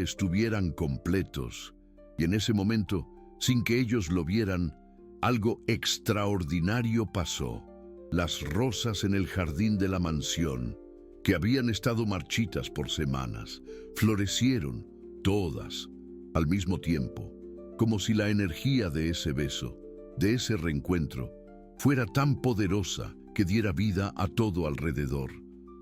estuvieran completos. Y en ese momento, sin que ellos lo vieran, algo extraordinario pasó. Las rosas en el jardín de la mansión, que habían estado marchitas por semanas, florecieron todas al mismo tiempo, como si la energía de ese beso, de ese reencuentro, fuera tan poderosa que diera vida a todo alrededor.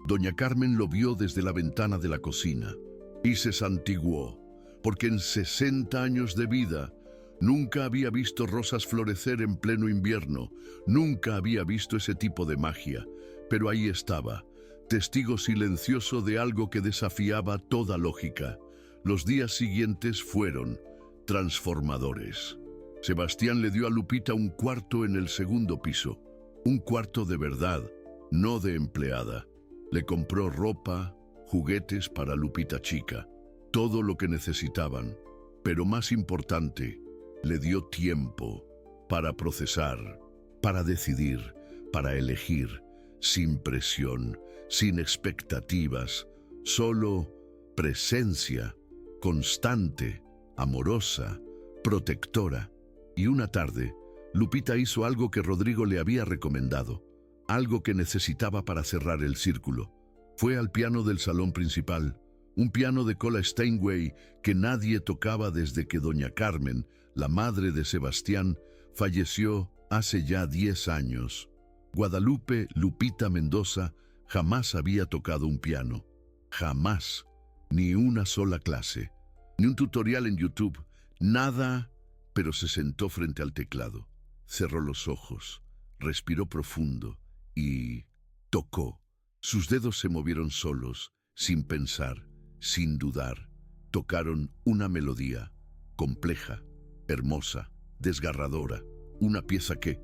Doña Carmen lo vio desde la ventana de la cocina y se santiguó, porque en 60 años de vida nunca había visto rosas florecer en pleno invierno, nunca había visto ese tipo de magia, pero ahí estaba, testigo silencioso de algo que desafiaba toda lógica. Los días siguientes fueron transformadores. Sebastián le dio a Lupita un cuarto en el segundo piso, un cuarto de verdad, no de empleada. Le compró ropa, juguetes para Lupita chica, todo lo que necesitaban, pero más importante, le dio tiempo para procesar, para decidir, para elegir, sin presión, sin expectativas, solo presencia, constante, amorosa, protectora. Y una tarde, Lupita hizo algo que Rodrigo le había recomendado, algo que necesitaba para cerrar el círculo. Fue al piano del salón principal, un piano de cola Steinway que nadie tocaba desde que doña Carmen, la madre de Sebastián, falleció hace ya 10 años. Guadalupe Lupita Mendoza jamás había tocado un piano. Jamás. Ni una sola clase. Ni un tutorial en YouTube. Nada. Pero se sentó frente al teclado. Cerró los ojos. Respiró profundo. Y tocó. Sus dedos se movieron solos, sin pensar, sin dudar. Tocaron una melodía. Compleja, hermosa, desgarradora. Una pieza que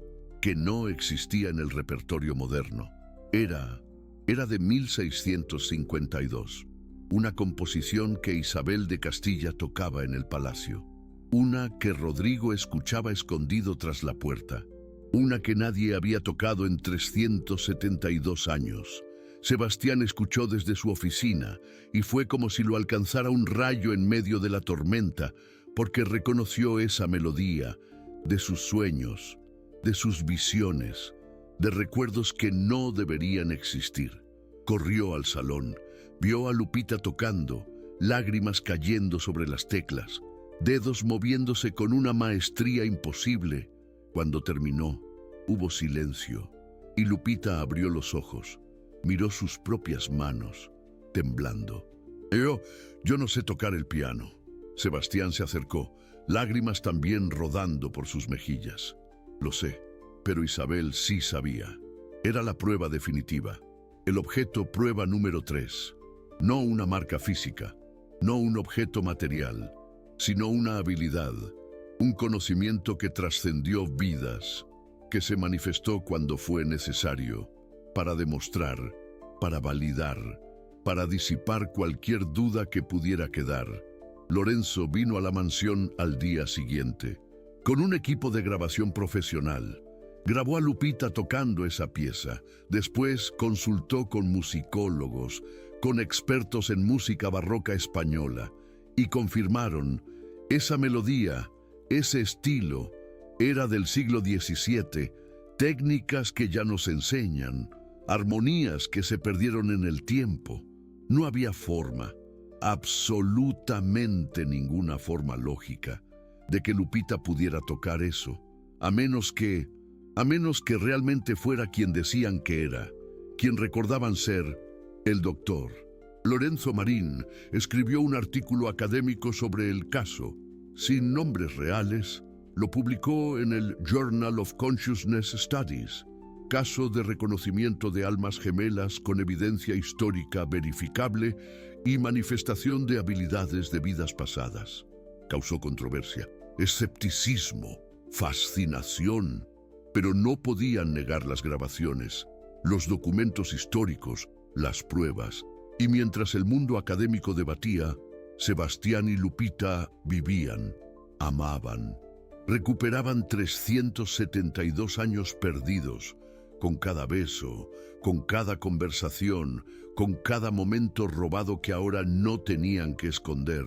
no existía en el repertorio moderno. Era de 1652. una composición que Isabel de Castilla tocaba en el palacio, una que Rodrigo escuchaba escondido tras la puerta, una que nadie había tocado en 372 años. Sebastián escuchó desde su oficina y fue como si lo alcanzara un rayo en medio de la tormenta, porque reconoció esa melodía de sus sueños, de sus visiones, de recuerdos que no deberían existir. Corrió al salón, vio a Lupita tocando, lágrimas cayendo sobre las teclas, dedos moviéndose con una maestría imposible. Cuando terminó, hubo silencio y Lupita abrió los ojos, miró sus propias manos, temblando. Yo no sé tocar el piano. Sebastián se acercó, lágrimas también rodando por sus mejillas. Lo sé, pero Isabel sí sabía. Era la prueba definitiva, el objeto prueba número 3. No una marca física, no un objeto material, sino una habilidad, un conocimiento que trascendió vidas, que se manifestó cuando fue necesario, para demostrar, para validar, para disipar cualquier duda que pudiera quedar. Lorenzo vino a la mansión al día siguiente, con un equipo de grabación profesional. Grabó a Lupita tocando esa pieza, después consultó con musicólogos, con expertos en música barroca española, y confirmaron, esa melodía, ese estilo, era del siglo XVII, técnicas que ya nos enseñan, armonías que se perdieron en el tiempo. No había forma, absolutamente ninguna forma lógica, de que Lupita pudiera tocar eso, a menos que realmente fuera quien decían que era, quien recordaban ser el doctor. Lorenzo Marín escribió un artículo académico sobre el caso, sin nombres reales, lo publicó en el Journal of Consciousness Studies, caso de reconocimiento de almas gemelas con evidencia histórica verificable y manifestación de habilidades de vidas pasadas. Causó controversia, escepticismo, fascinación, pero no podían negar las grabaciones, los documentos históricos, las pruebas, y mientras el mundo académico debatía, Sebastián y Lupita vivían, amaban, recuperaban 372 años perdidos, con cada beso, con cada conversación, con cada momento robado que ahora no tenían que esconder.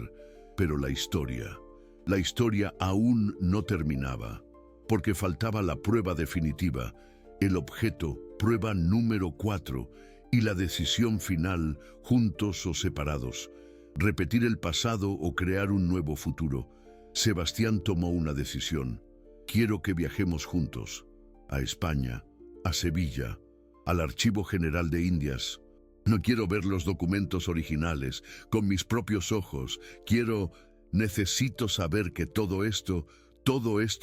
Pero la historia aún no terminaba, porque faltaba la prueba definitiva, el objeto, prueba número 4, y la decisión final, juntos o separados, repetir el pasado o crear un nuevo futuro. Sebastián tomó una decisión. Quiero que viajemos juntos, a España, a Sevilla, al Archivo General de Indias. No quiero ver los documentos originales, con mis propios ojos. Necesito saber que todo esto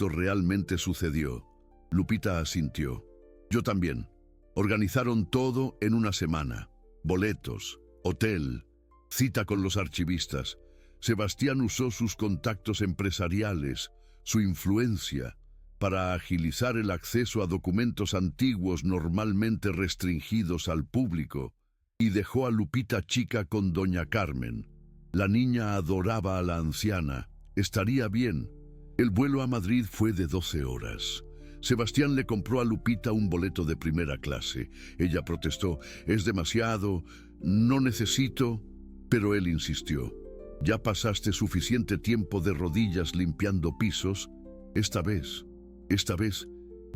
realmente sucedió. Lupita asintió. Yo también. Organizaron todo en una semana. Boletos, hotel, cita con los archivistas. Sebastián usó sus contactos empresariales, su influencia, para agilizar el acceso a documentos antiguos normalmente restringidos al público, y dejó a Lupita chica con doña Carmen. La niña adoraba a la anciana. Estaría bien. El vuelo a Madrid fue de 12 horas. Sebastián le compró a Lupita un boleto de primera clase. Ella protestó, es demasiado, no necesito, pero él insistió. Ya pasaste suficiente tiempo de rodillas limpiando pisos. Esta vez,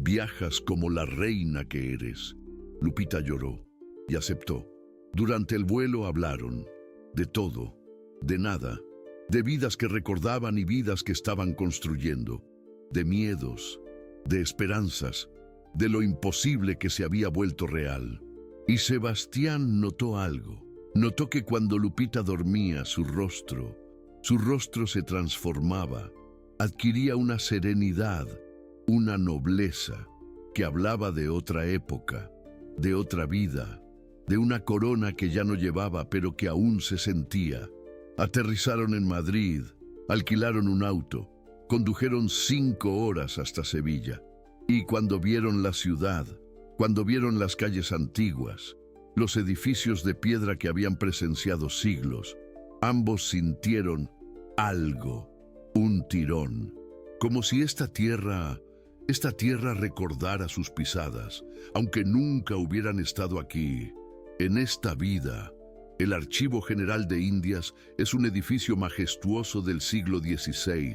viajas como la reina que eres. Lupita lloró y aceptó. Durante el vuelo hablaron de todo, de nada, de vidas que recordaban y vidas que estaban construyendo, de miedos, de esperanzas, de lo imposible que se había vuelto real. Y Sebastián notó algo. Notó que cuando Lupita dormía, su rostro se transformaba, adquiría una serenidad, una nobleza, que hablaba de otra época, de otra vida, de una corona que ya no llevaba, pero que aún se sentía. Aterrizaron en Madrid, alquilaron un auto, condujeron 5 horas hasta Sevilla, y cuando vieron la ciudad, cuando vieron las calles antiguas, los edificios de piedra que habían presenciado siglos. Ambos sintieron algo, un tirón, como si esta tierra recordara sus pisadas, aunque nunca hubieran estado aquí. En esta vida, el Archivo General de Indias es un edificio majestuoso del siglo XVI,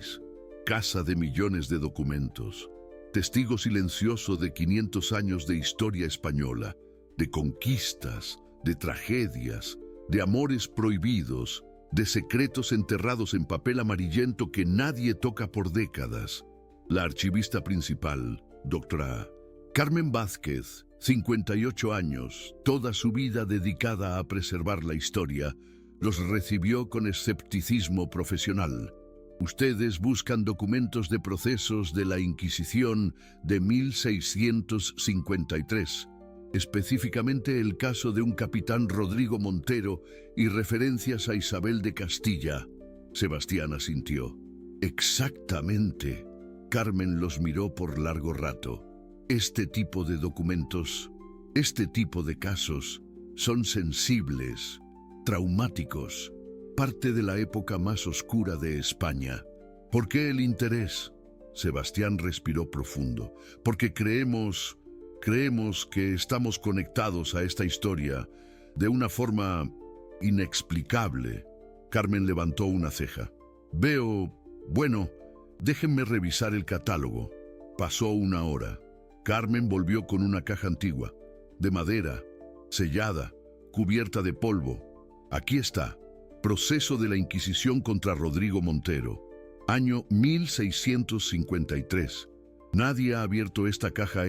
casa de millones de documentos, testigo silencioso de 500 años de historia española, de conquistas, de tragedias, de amores prohibidos, de secretos enterrados en papel amarillento que nadie toca por décadas. La archivista principal, doctora Carmen Vázquez, 58 años, toda su vida dedicada a preservar la historia, los recibió con escepticismo profesional. Ustedes buscan documentos de procesos de la Inquisición de 1653, específicamente el caso de un capitán Rodrigo Montero y referencias a Isabel de Castilla. Sebastián asintió. Exactamente. Carmen los miró por largo rato. Este tipo de documentos, este tipo de casos, son sensibles, traumáticos, parte de la época más oscura de España. ¿Por qué el interés? Sebastián respiró profundo. Porque creemos que estamos conectados a esta historia de una forma inexplicable. Carmen levantó una ceja. Bueno, déjenme revisar el catálogo. Pasó una hora. Carmen volvió con una caja antigua, de madera, sellada, cubierta de polvo. Aquí está. Proceso de la Inquisición contra Rodrigo Montero. Año 1653. Nadie ha abierto esta caja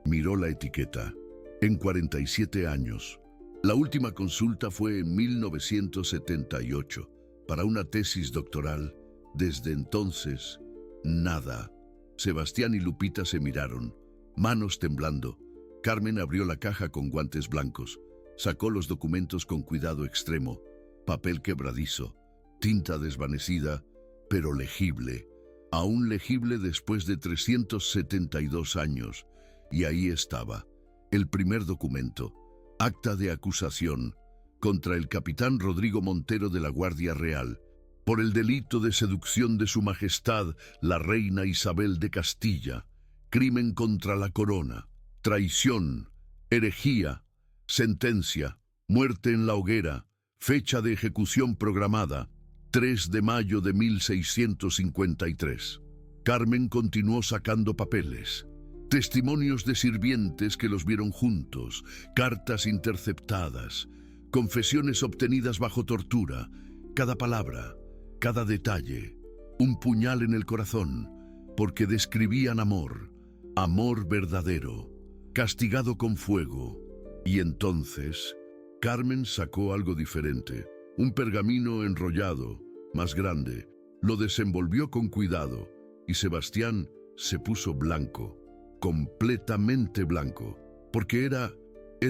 miró la etiqueta. En 47 años. La última consulta fue en 1978, para una tesis doctoral. Desde entonces, nada. Sebastián y Lupita se miraron, manos temblando. Carmen abrió la caja con guantes blancos. Sacó los documentos con cuidado extremo. Papel quebradizo, tinta desvanecida, pero legible. Aún legible después de 372 años. Y ahí estaba, el primer documento, acta de acusación contra el capitán Rodrigo Montero de la Guardia Real, por el delito de seducción de su majestad, la reina Isabel de Castilla, crimen contra la corona, traición, herejía, sentencia, muerte en la hoguera, fecha de ejecución programada, 3 de mayo de 1653. Carmen continuó sacando papeles. Testimonios de sirvientes que los vieron juntos, cartas interceptadas, confesiones obtenidas bajo tortura, cada palabra, cada detalle, un puñal en el corazón, porque describían amor, amor verdadero, castigado con fuego. Y entonces, Carmen sacó algo diferente, un pergamino enrollado, más grande, lo desenvolvió con cuidado, y Sebastián se puso blanco. Completamente blanco, porque era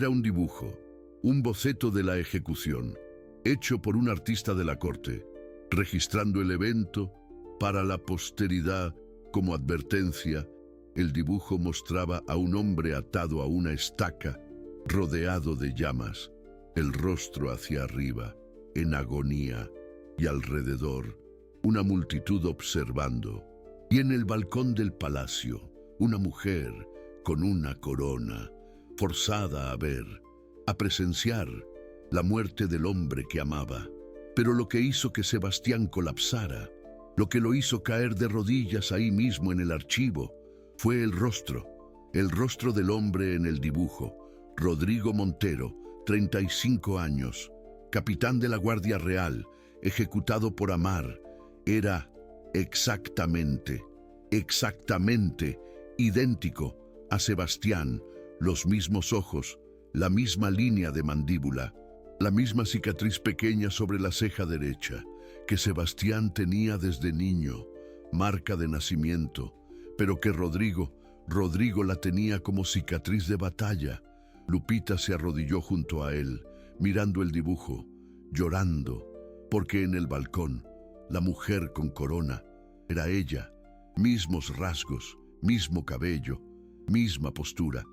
un dibujo, un boceto de la ejecución, hecho por un artista de la corte, registrando el evento para la posteridad como advertencia. El dibujo mostraba a un hombre atado a una estaca, rodeado de llamas, el rostro hacia arriba, en agonía, y alrededor, una multitud observando, y en el balcón del palacio, una mujer con una corona, forzada a ver, a presenciar la muerte del hombre que amaba. Pero lo que hizo que Sebastián colapsara, lo que lo hizo caer de rodillas ahí mismo en el archivo, fue el rostro del hombre en el dibujo. Rodrigo Montero, 35 años, capitán de la Guardia Real, ejecutado por amar, era exactamente idéntico a Sebastián, los mismos ojos, la misma línea de mandíbula, la misma cicatriz pequeña sobre la ceja derecha que Sebastián tenía desde niño, marca de nacimiento, pero que Rodrigo la tenía como cicatriz de batalla. Lupita se arrodilló junto a él, mirando el dibujo, llorando, porque en el balcón, la mujer con corona era ella. Mismos rasgos, mismo cabello, misma postura.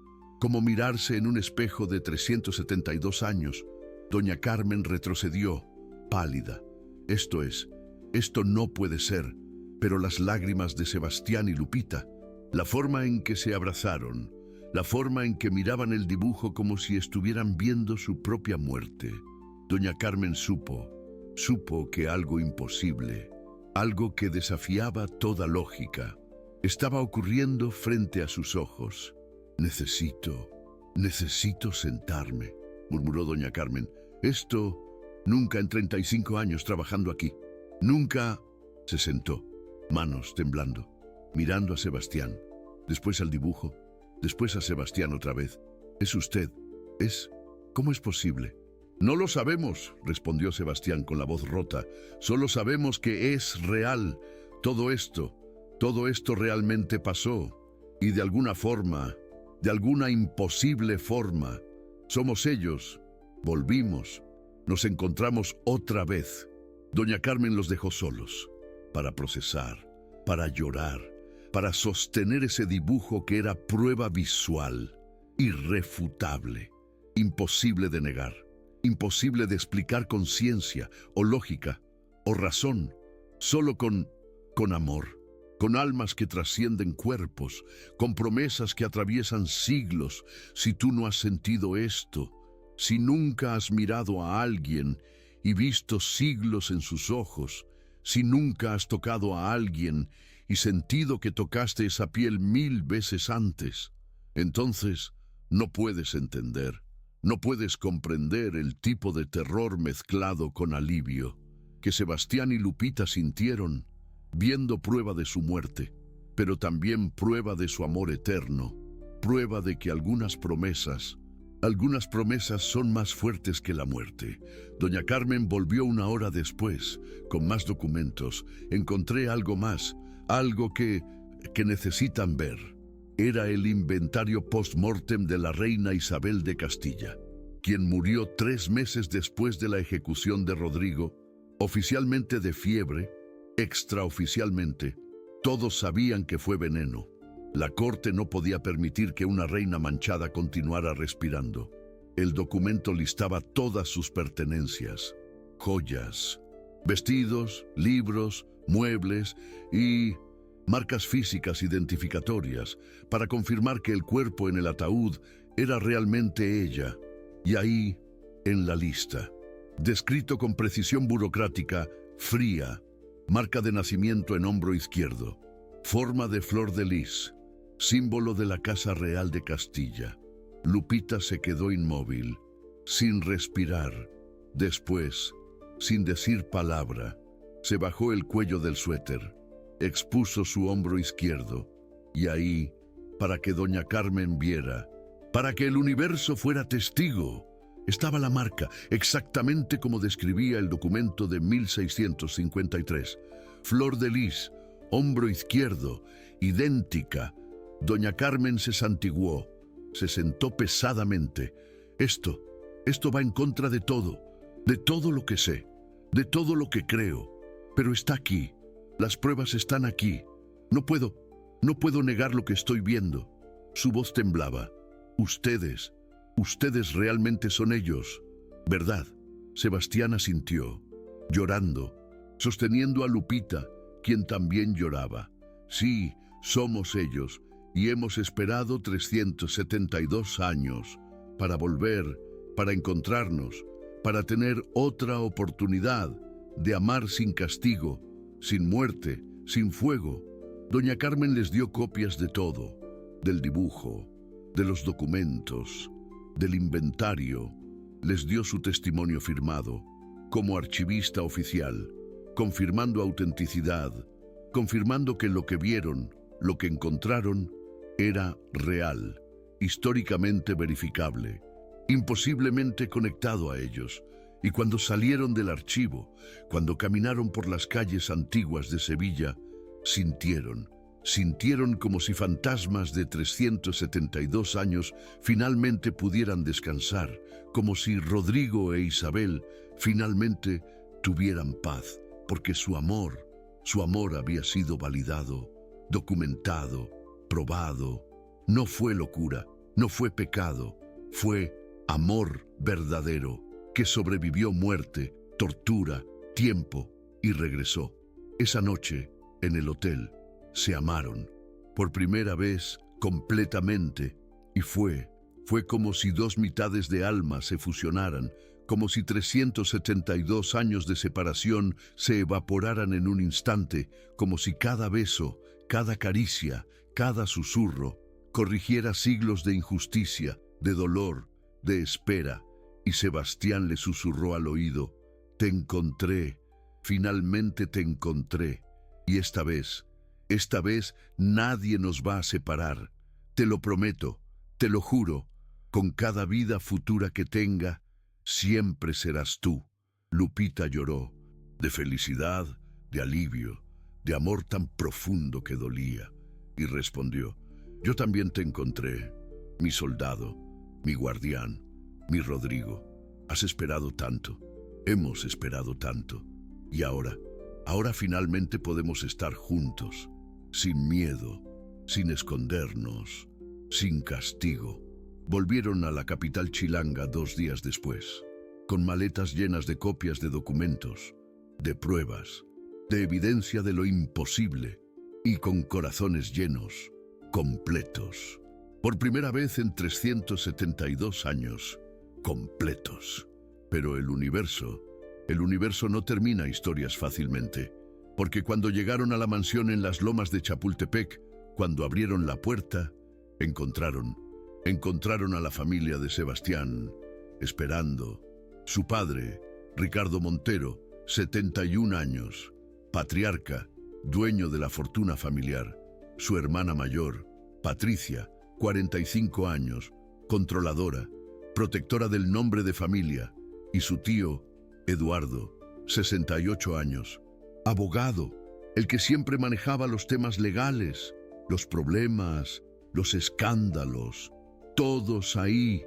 como mirarse en un espejo de 372 años. Doña Carmen retrocedió, pálida. Esto no puede ser. Pero las lágrimas de Sebastián y Lupita, la forma en que se abrazaron, la forma en que miraban el dibujo como si estuvieran viendo su propia muerte. Doña Carmen supo que algo imposible, algo que desafiaba toda lógica, estaba ocurriendo frente a sus ojos. Necesito sentarme, murmuró doña Carmen. Nunca en 35 años trabajando aquí. Nunca. Se sentó, manos temblando, mirando a Sebastián, después al dibujo, después a Sebastián otra vez. ¿Es usted? ¿Cómo es posible? No lo sabemos, respondió Sebastián con la voz rota. Solo sabemos que es real. Todo esto realmente pasó. Y de alguna forma, de alguna imposible forma, somos ellos. Volvimos. Nos encontramos otra vez. Doña Carmen los dejó solos, para procesar, para llorar, para sostener ese dibujo que era prueba visual, irrefutable, imposible de negar, imposible de explicar con ciencia o lógica o razón, solo con amor, con almas que trascienden cuerpos, con promesas que atraviesan siglos. Si tú no has sentido esto, si nunca has mirado a alguien y visto siglos en sus ojos, si nunca has tocado a alguien y sentido que tocaste esa piel 1000 veces antes, entonces no puedes entender, no puedes comprender el tipo de terror mezclado con alivio que Sebastián y Lupita sintieron, viendo prueba de su muerte, pero también prueba de su amor eterno, prueba de que algunas promesas son más fuertes que la muerte. Doña Carmen volvió una hora después, con más documentos. Encontré algo más, algo que necesitan ver. Era el inventario post-mortem de la reina Isabel de Castilla, quien murió 3 meses después de la ejecución de Rodrigo, oficialmente de fiebre, extraoficialmente. Todos sabían que fue veneno. La corte no podía permitir que una reina manchada continuara respirando. El documento listaba todas sus pertenencias, joyas, vestidos, libros, muebles y marcas físicas identificatorias para confirmar que el cuerpo en el ataúd era realmente ella. Y ahí, en la lista, descrito con precisión burocrática, fría, marca de nacimiento en hombro izquierdo, forma de flor de lis, símbolo de la Casa Real de Castilla. Lupita se quedó inmóvil, sin respirar. Después, sin decir palabra, se bajó el cuello del suéter, expuso su hombro izquierdo, y ahí, para que doña Carmen viera, para que el universo fuera testigo, estaba la marca, exactamente como describía el documento de 1653. Flor de lis, hombro izquierdo, idéntica. Doña Carmen se santiguó, se sentó pesadamente. Esto va en contra de todo lo que sé, de todo lo que creo. Pero está aquí, las pruebas están aquí. No puedo negar lo que estoy viendo. Su voz temblaba. Ustedes realmente son ellos, ¿verdad? Sebastián asintió, llorando, sosteniendo a Lupita, quien también lloraba. Sí, somos ellos. Y hemos esperado 372 años para volver, para encontrarnos, para tener otra oportunidad de amar sin castigo, sin muerte, sin fuego. Doña Carmen les dio copias de todo, del dibujo, de los documentos, del inventario. Les dio su testimonio firmado, como archivista oficial, confirmando autenticidad, confirmando que lo que vieron, lo que encontraron, era real, históricamente verificable, imposiblemente conectado a ellos. Y cuando salieron del archivo, cuando caminaron por las calles antiguas de Sevilla, sintieron como si fantasmas de 372 años finalmente pudieran descansar, como si Rodrigo e Isabel finalmente tuvieran paz, porque su amor había sido validado, documentado, probado. No fue locura, No fue pecado, fue amor verdadero, que sobrevivió muerte, tortura, tiempo y regresó. Esa noche, en el hotel, se amaron, por primera vez, completamente, y fue como si dos mitades de alma se fusionaran, como si 372 años de separación se evaporaran en un instante, como si cada beso, cada caricia, cada susurro, corrigiera siglos de injusticia, de dolor, de espera, y Sebastián le susurró al oído: «Te encontré, finalmente te encontré, y esta vez nadie nos va a separar, te lo prometo, te lo juro, con cada vida futura que tenga, siempre serás tú». Lupita lloró, de felicidad, de alivio, de amor tan profundo que dolía, y respondió: «Yo también te encontré, mi soldado, mi guardián, mi Rodrigo. Has esperado tanto, hemos esperado tanto, y ahora finalmente podemos estar juntos, sin miedo, sin escondernos, sin castigo». Volvieron a la capital chilanga 2 días después, con maletas llenas de copias de documentos, de pruebas, de evidencia de lo imposible, y con corazones llenos, completos. Por primera vez en 372 años, completos. Pero el universo no termina historias fácilmente, porque cuando llegaron a la mansión en las lomas de Chapultepec, cuando abrieron la puerta, encontraron a la familia de Sebastián, esperando. Su padre, Ricardo Montero, 71 años, patriarca, dueño de la fortuna familiar. Su hermana mayor, Patricia, 45 años, controladora, protectora del nombre de familia. Y su tío, Eduardo, 68 años, abogado, el que siempre manejaba los temas legales, los problemas, los escándalos. Todos ahí,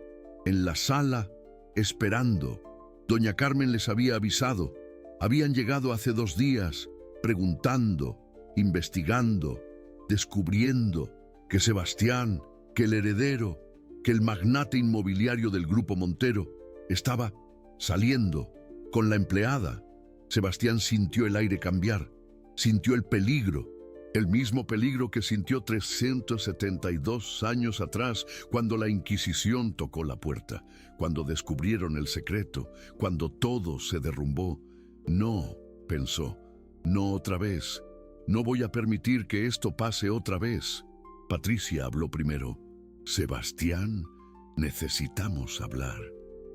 en la sala, esperando. Doña Carmen les había avisado. Habían llegado hace 2 días, preguntando, investigando, descubriendo que Sebastián, que el heredero, que el magnate inmobiliario del Grupo Montero, estaba saliendo con la empleada. Sebastián sintió el aire cambiar, sintió el peligro. El mismo peligro que sintió 372 años atrás, cuando la Inquisición tocó la puerta, cuando descubrieron el secreto, cuando todo se derrumbó. No, pensó, no otra vez. No voy a permitir que esto pase otra vez. Patricia habló primero. Sebastián, necesitamos hablar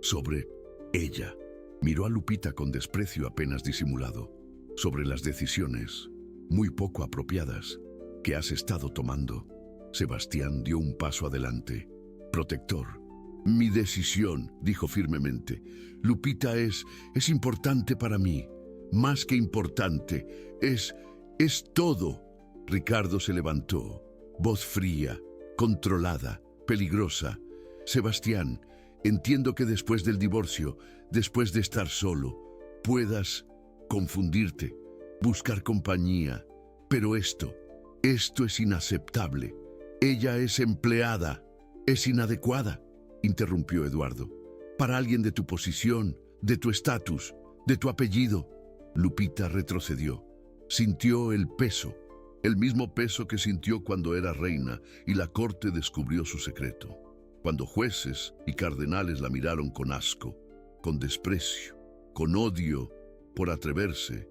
sobre ella. Miró a Lupita con desprecio apenas disimulado, sobre las decisiones muy poco apropiadas que has estado tomando. Sebastián dio un paso adelante. Protector. Mi decisión, dijo firmemente. Lupita es importante para mí. Más que importante, es todo. Ricardo se levantó, voz fría, controlada, peligrosa. Sebastián, entiendo que después del divorcio, después de estar solo, puedas confundirte, buscar compañía, pero esto es inaceptable. Ella es empleada, es inadecuada, interrumpió Eduardo. Para alguien de tu posición, de tu estatus, de tu apellido. Lupita retrocedió. Sintió el peso, el mismo peso que sintió cuando era reina y la corte descubrió su secreto. Cuando jueces y cardenales la miraron con asco, con desprecio, con odio, por atreverse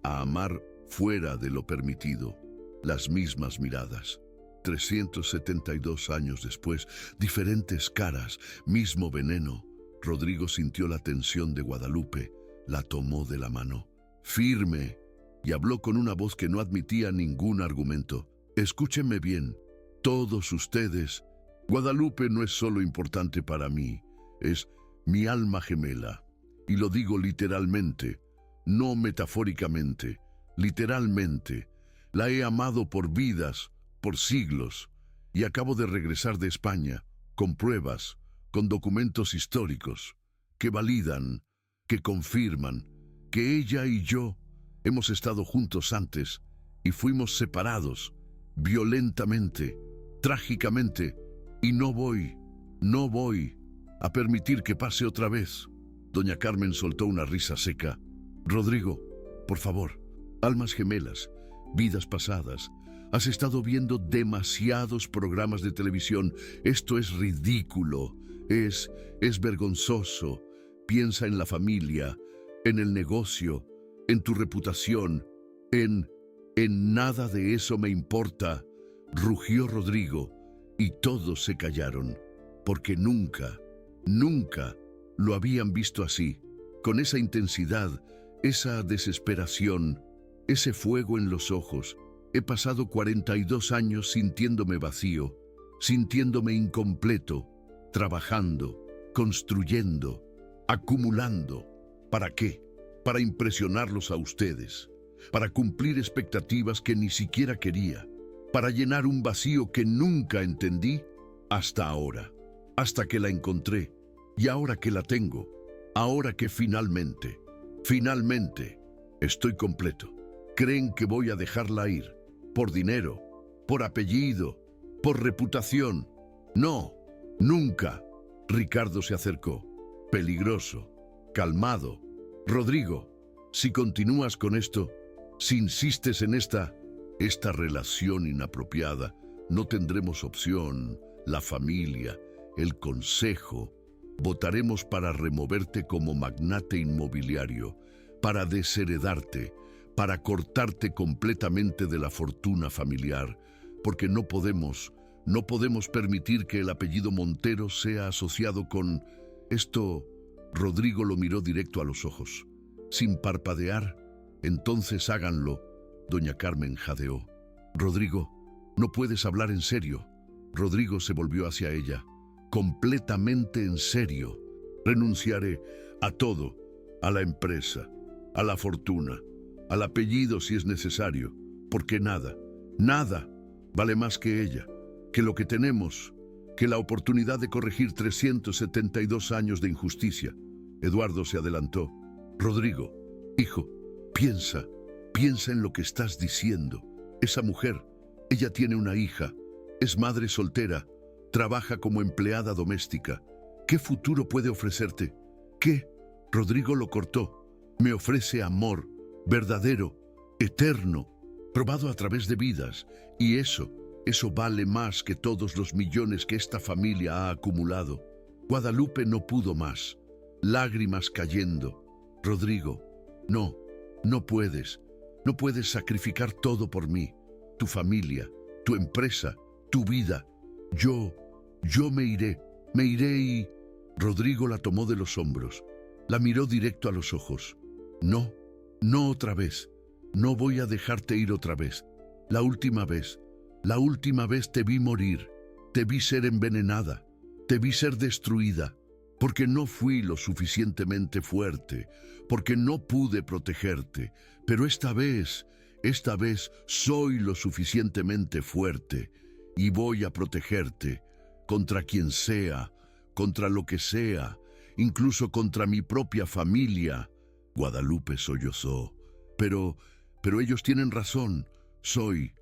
a amar fuera de lo permitido. Las mismas miradas. 372 años después, diferentes caras, mismo veneno. Rodrigo sintió la tensión de Guadalupe, la tomó de la mano, firme, y habló con una voz que no admitía ningún argumento. Escúchenme bien, todos ustedes. Guadalupe no es solo importante para mí, es mi alma gemela. Y lo digo literalmente, no metafóricamente, literalmente. La he amado por vidas, por siglos, y acabo de regresar de España, con pruebas, con documentos históricos, que validan, que confirman, que ella y yo hemos estado juntos antes, y fuimos separados, violentamente, trágicamente, Y no voy a permitir que pase otra vez. Doña Carmen soltó una risa seca. Rodrigo, por favor, almas gemelas, vidas pasadas. Has estado viendo demasiados programas de televisión. Esto es ridículo. Es vergonzoso. Piensa en la familia, en el negocio, en tu reputación, en nada de eso me importa, rugió Rodrigo, y todos se callaron, porque nunca lo habían visto así, con esa intensidad, esa desesperación, ese fuego en los ojos. He pasado 42 años sintiéndome vacío, sintiéndome incompleto, trabajando, construyendo, acumulando. ¿Para qué? Para impresionarlos a ustedes, para cumplir expectativas que ni siquiera quería, para llenar un vacío que nunca entendí hasta ahora, hasta que la encontré, y ahora que la tengo, ahora que finalmente estoy completo. Creen que voy a dejarla ir, por dinero, por apellido, por reputación. No, nunca. Ricardo se acercó, peligroso, calmado. Rodrigo, si continúas con esto, si insistes en esta relación inapropiada, no tendremos opción, la familia, el consejo. Votaremos para removerte como magnate inmobiliario, para desheredarte, para cortarte completamente de la fortuna familiar, porque no podemos permitir que el apellido Montero sea asociado con esto. Rodrigo lo miró directo a los ojos, sin parpadear. Entonces háganlo. Doña Carmen jadeó. Rodrigo, no puedes hablar en serio. Rodrigo se volvió hacia ella, completamente en serio. Renunciaré a todo, a la empresa, a la fortuna, al apellido si es necesario, porque nada vale más que ella, que lo que tenemos, que la oportunidad de corregir 372 años de injusticia. Eduardo se adelantó. Rodrigo, hijo, piensa en lo que estás diciendo. Esa mujer, ella tiene una hija, es madre soltera, trabaja como empleada doméstica. ¿Qué futuro puede ofrecerte? ¿Qué? Rodrigo lo cortó. Me ofrece amor, verdadero, eterno, probado a través de vidas, y eso vale más que todos los millones que esta familia ha acumulado. Guadalupe no pudo más, lágrimas cayendo. Rodrigo, no puedes sacrificar todo por mí, tu familia, tu empresa, tu vida. Yo me iré y... Rodrigo la tomó de los hombros, la miró directo a los ojos. No otra vez, no voy a dejarte ir otra vez. La última vez te vi morir, te vi ser envenenada, te vi ser destruida, porque no fui lo suficientemente fuerte, porque no pude protegerte, pero esta vez soy lo suficientemente fuerte y voy a protegerte contra quien sea, contra lo que sea, incluso contra mi propia familia. Guadalupe sollozó. Pero ellos tienen razón. Soy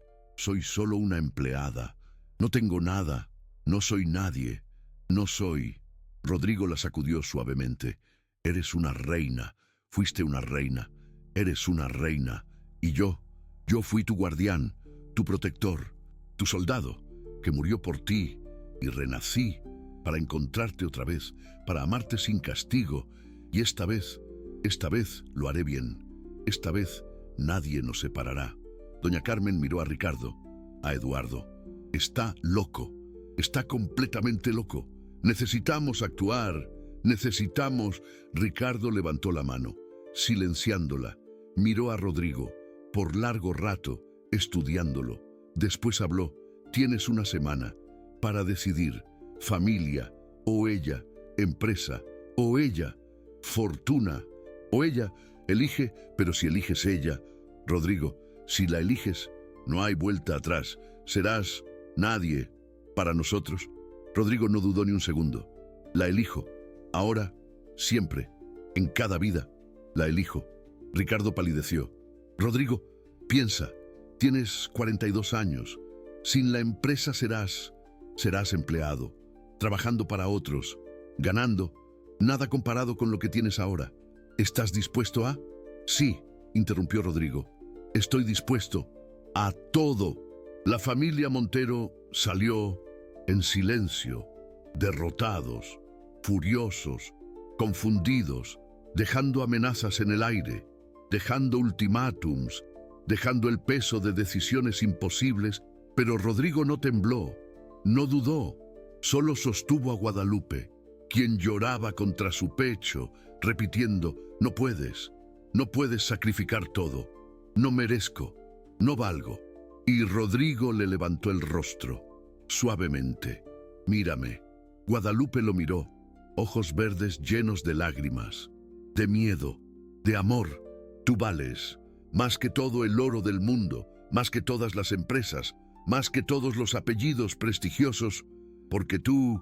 solo una empleada. No tengo nada. No soy nadie. No soy. Rodrigo la sacudió suavemente. Eres una reina. Fuiste una reina. Eres una reina. Y yo fui tu guardián, tu protector, tu soldado, que murió por ti y renací para encontrarte otra vez, para amarte sin castigo. Y esta vez lo haré bien. Esta vez nadie nos separará. Doña Carmen miró a Ricardo, a Eduardo. Está loco, está completamente loco. Necesitamos actuar, necesitamos... Ricardo levantó la mano, silenciándola. Miró a Rodrigo, por largo rato, estudiándolo. Después habló. Tienes una semana para decidir. Familia, o ella, empresa, o ella, fortuna, o ella. Elige, pero si eliges ella, Rodrigo, si la eliges, no hay vuelta atrás. Serás nadie para nosotros. Rodrigo no dudó ni un segundo. La elijo. Ahora, siempre, en cada vida, la elijo. Ricardo palideció. Rodrigo, piensa, tienes 42 años. Sin la empresa serás Serás empleado, trabajando para otros, ganando, nada comparado con lo que tienes ahora. ¿Estás dispuesto a? Sí, interrumpió Rodrigo. Estoy dispuesto a todo. La familia Montero salió en silencio, derrotados, furiosos, confundidos, dejando amenazas en el aire, dejando ultimátums, dejando el peso de decisiones imposibles, pero Rodrigo no tembló, no dudó, solo sostuvo a Guadalupe, quien lloraba contra su pecho, repitiendo: no puedes sacrificar todo, no merezco, no valgo. Y Rodrigo le levantó el rostro, suavemente. Mírame. Guadalupe lo miró, ojos verdes llenos de lágrimas, de miedo, de amor. Tú vales, más que todo el oro del mundo, más que todas las empresas, más que todos los apellidos prestigiosos, porque tú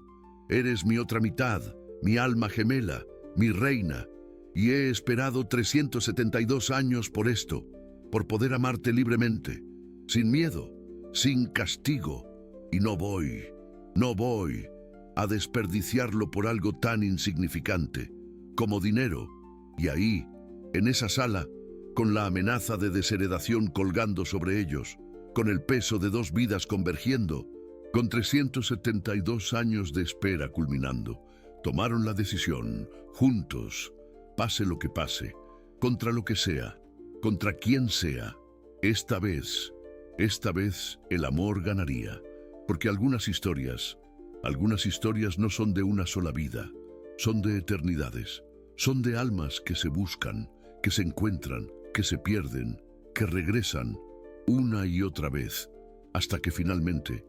eres mi otra mitad, mi alma gemela, mi reina, y he esperado 372 años por esto, por poder amarte libremente, sin miedo, sin castigo, y no voy a desperdiciarlo por algo tan insignificante como dinero. Y ahí, en esa sala, con la amenaza de desheredación colgando sobre ellos, con el peso de 2 vidas convergiendo, con 372 años de espera culminando, tomaron la decisión, juntos, pase lo que pase, contra lo que sea, contra quien sea. Esta vez el amor ganaría, porque algunas historias no son de una sola vida, son de eternidades, son de almas que se buscan, que se encuentran, que se pierden, que regresan una y otra vez, hasta que finalmente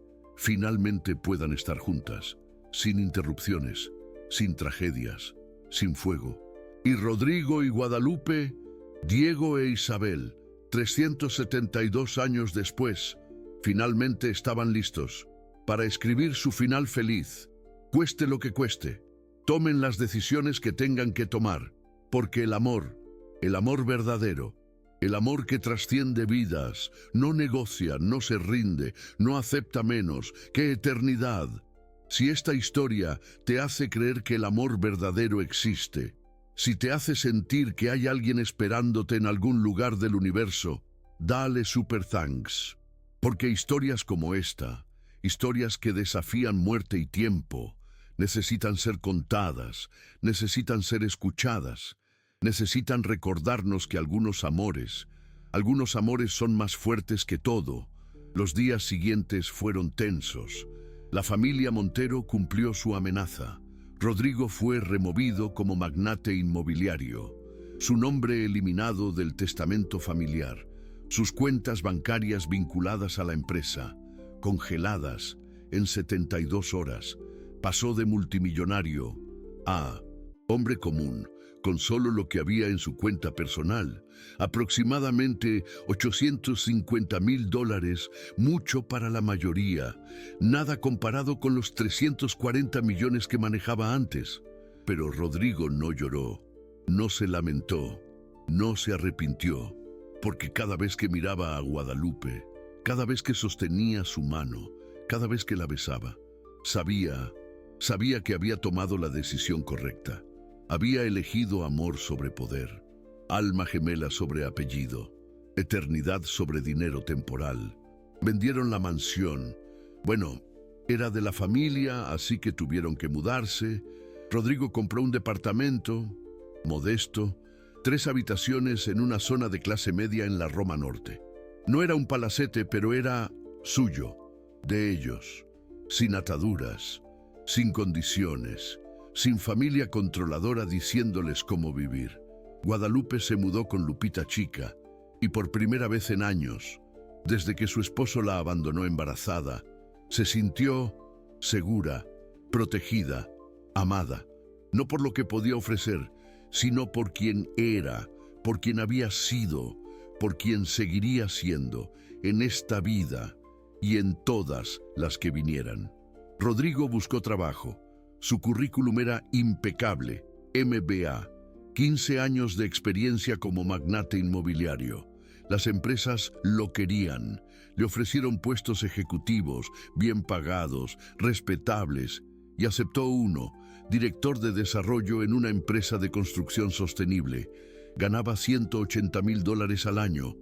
puedan estar juntas, sin interrupciones, sin tragedias, sin fuego. Y Rodrigo y Guadalupe, Diego e Isabel, 372 años después, finalmente estaban listos para escribir su final feliz, cueste lo que cueste. Tomen las decisiones que tengan que tomar, porque el amor verdadero, el amor que trasciende vidas, no negocia, no se rinde, no acepta menos que eternidad. Si esta historia te hace creer que el amor verdadero existe, si te hace sentir que hay alguien esperándote en algún lugar del universo, dale super thanks. Porque historias como esta, historias que desafían muerte y tiempo, necesitan ser contadas, necesitan ser escuchadas, necesitan recordarnos que algunos amores son más fuertes que todo. Los días siguientes fueron tensos. La familia Montero cumplió su amenaza. Rodrigo fue removido como magnate inmobiliario, su nombre eliminado del testamento familiar, sus cuentas bancarias vinculadas a la empresa, congeladas en 72 horas. Pasó de multimillonario a hombre común, con solo lo que había en su cuenta personal, aproximadamente $850,000, mucho para la mayoría, nada comparado con los 340 millones que manejaba antes. Pero Rodrigo no lloró, no se lamentó, no se arrepintió, porque cada vez que miraba a Guadalupe, cada vez que sostenía su mano, cada vez que la besaba, sabía que había tomado la decisión correcta. Había elegido amor sobre poder, alma gemela sobre apellido, eternidad sobre dinero temporal. Vendieron la mansión. Bueno, era de la familia, así que tuvieron que mudarse. Rodrigo compró un departamento modesto, 3 habitaciones en una zona de clase media en la Roma Norte. No era un palacete, pero era suyo, de ellos, sin ataduras, sin condiciones, sin familia controladora diciéndoles cómo vivir. Guadalupe se mudó con Lupita chica y por primera vez en años, desde que su esposo la abandonó embarazada, se sintió segura, protegida, amada, no por lo que podía ofrecer, sino por quien era, por quien había sido, por quien seguiría siendo en esta vida y en todas las que vinieran. Rodrigo buscó trabajo. Su currículum era impecable, MBA, 15 años de experiencia como magnate inmobiliario. Las empresas lo querían, Le ofrecieron puestos ejecutivos, bien pagados, respetables, y aceptó uno, director de desarrollo en una empresa de construcción sostenible. Ganaba $180,000 al año,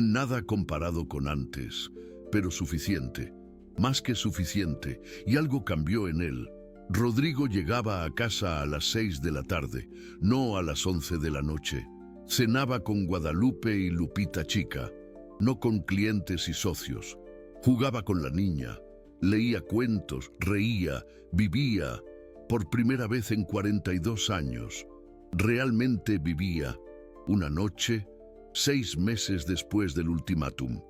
nada comparado con antes, pero suficiente, más que suficiente, y algo cambió en él. Rodrigo llegaba a casa a las 6 de la tarde, no a las 11 de la noche. Cenaba con Guadalupe y Lupita Chica, no con clientes y socios. Jugaba con la niña, leía cuentos, reía, vivía, por primera vez en 42 años. Realmente vivía. Una noche, 6 meses después del ultimátum,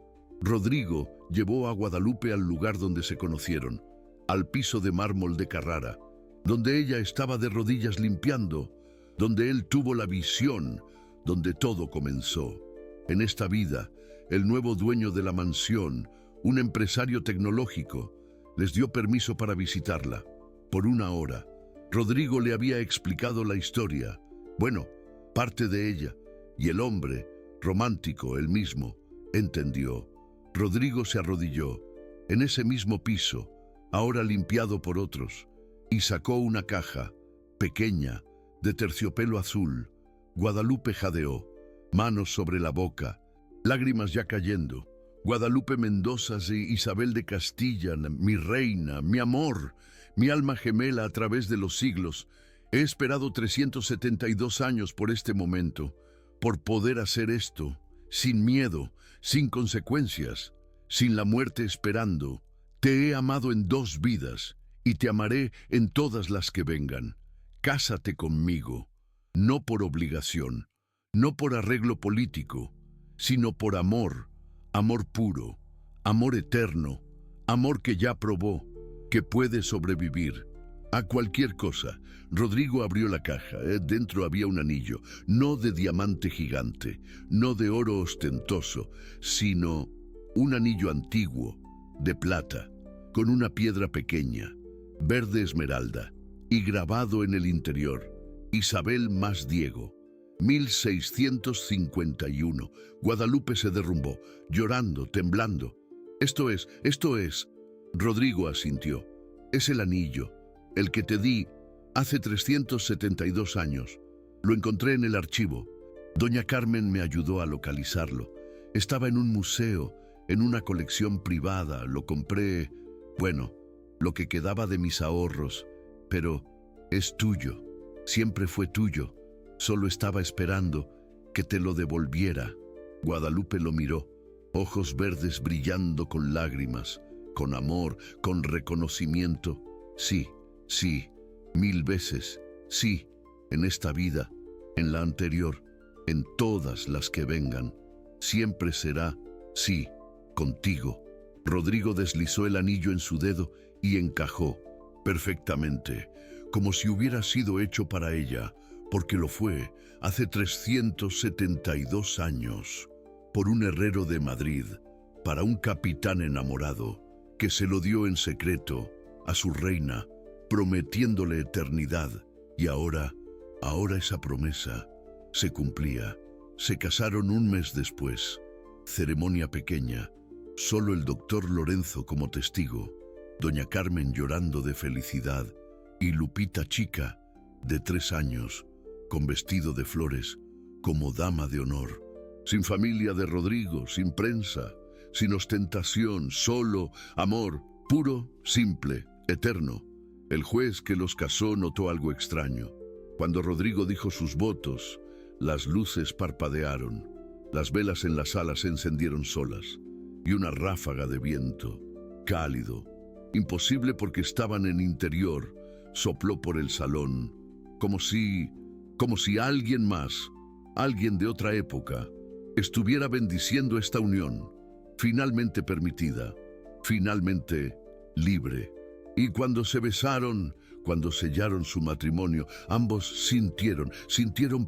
Rodrigo llevó a Guadalupe al lugar donde se conocieron, al piso de mármol de Carrara, donde ella estaba de rodillas limpiando, donde él tuvo la visión, donde todo comenzó. En esta vida, el nuevo dueño de la mansión, un empresario tecnológico, les dio permiso para visitarla. Por 1 hora, Rodrigo le había explicado la historia, bueno, parte de ella, y el hombre, romántico él mismo, entendió. Rodrigo se arrodilló, en ese mismo piso, ahora limpiado por otros, y sacó una caja, pequeña, de terciopelo azul. Guadalupe jadeó, manos sobre la boca, lágrimas ya cayendo. Guadalupe Mendoza y Isabel de Castilla, mi reina, mi amor, mi alma gemela a través de los siglos. He esperado 372 años por este momento, por poder hacer esto, sin miedo, sin consecuencias, sin la muerte esperando. Te he amado en 2 vidas y te amaré en todas las que vengan. Cásate conmigo, no por obligación, no por arreglo político, sino por amor, amor puro, amor eterno, amor que ya probó, que puede sobrevivir a cualquier cosa. Rodrigo abrió la caja. Dentro había un anillo, no de diamante gigante, no de oro ostentoso, sino un anillo antiguo, de plata, con una piedra pequeña, verde esmeralda, y grabado en el interior, Isabel más Diego, 1651. Guadalupe se derrumbó, llorando, temblando. Esto es. Rodrigo asintió. Es el anillo, el que te di hace 372 años. Lo encontré en el archivo. Doña Carmen me ayudó a localizarlo. Estaba en un museo, en una colección privada. Lo compré, bueno, lo que quedaba de mis ahorros. Pero es tuyo, siempre fue tuyo. Solo estaba esperando que te lo devolviera. Guadalupe lo miró, ojos verdes brillando con lágrimas, con amor, con reconocimiento. Sí, 1000 veces, sí, en esta vida, en la anterior, en todas las que vengan. Siempre será, sí, contigo. Rodrigo deslizó el anillo en su dedo y encajó perfectamente, como si hubiera sido hecho para ella, porque lo fue hace 372 años, por un herrero de Madrid, para un capitán enamorado, que se lo dio en secreto a su reina, prometiéndole eternidad, y ahora esa promesa se cumplía. Se casaron 1 mes después, ceremonia pequeña, solo el doctor Lorenzo como testigo, doña Carmen llorando de felicidad, y Lupita Chica, de 3 años, con vestido de flores, como dama de honor, sin familia de Rodrigo, sin prensa, sin ostentación, solo amor, puro, simple, eterno. El juez que los casó notó algo extraño. Cuando Rodrigo dijo sus votos, las luces parpadearon, las velas en la sala se encendieron solas, y una ráfaga de viento, cálido, imposible porque estaban en interior, sopló por el salón, como si alguien más, alguien de otra época, estuviera bendiciendo esta unión, finalmente permitida, finalmente libre. Y cuando se besaron, cuando sellaron su matrimonio, ambos sintieron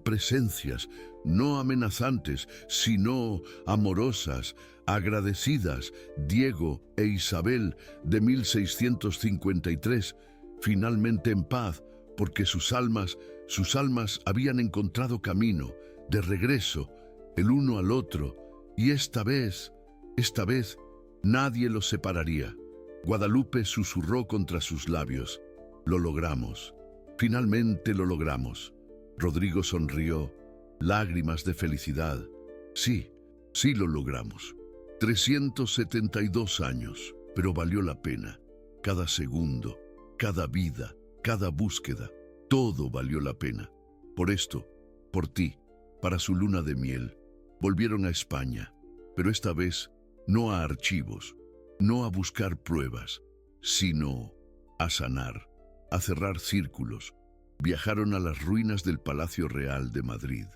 presencias, no amenazantes, sino amorosas, agradecidas. Diego e Isabel, de 1653, finalmente en paz, porque sus almas habían encontrado camino, de regreso, el uno al otro, y esta vez, Nadie los separaría. Guadalupe susurró contra sus labios. Lo logramos. Finalmente lo logramos. Rodrigo sonrió, lágrimas de felicidad. Sí, sí lo logramos. 372 años, pero valió la pena. Cada segundo, cada vida, cada búsqueda, todo valió la pena. Por esto, por ti, para su luna de miel, volvieron a España, pero esta vez no a archivos, no a buscar pruebas, sino a sanar, a cerrar círculos. Viajaron a las ruinas del Palacio Real de Madrid,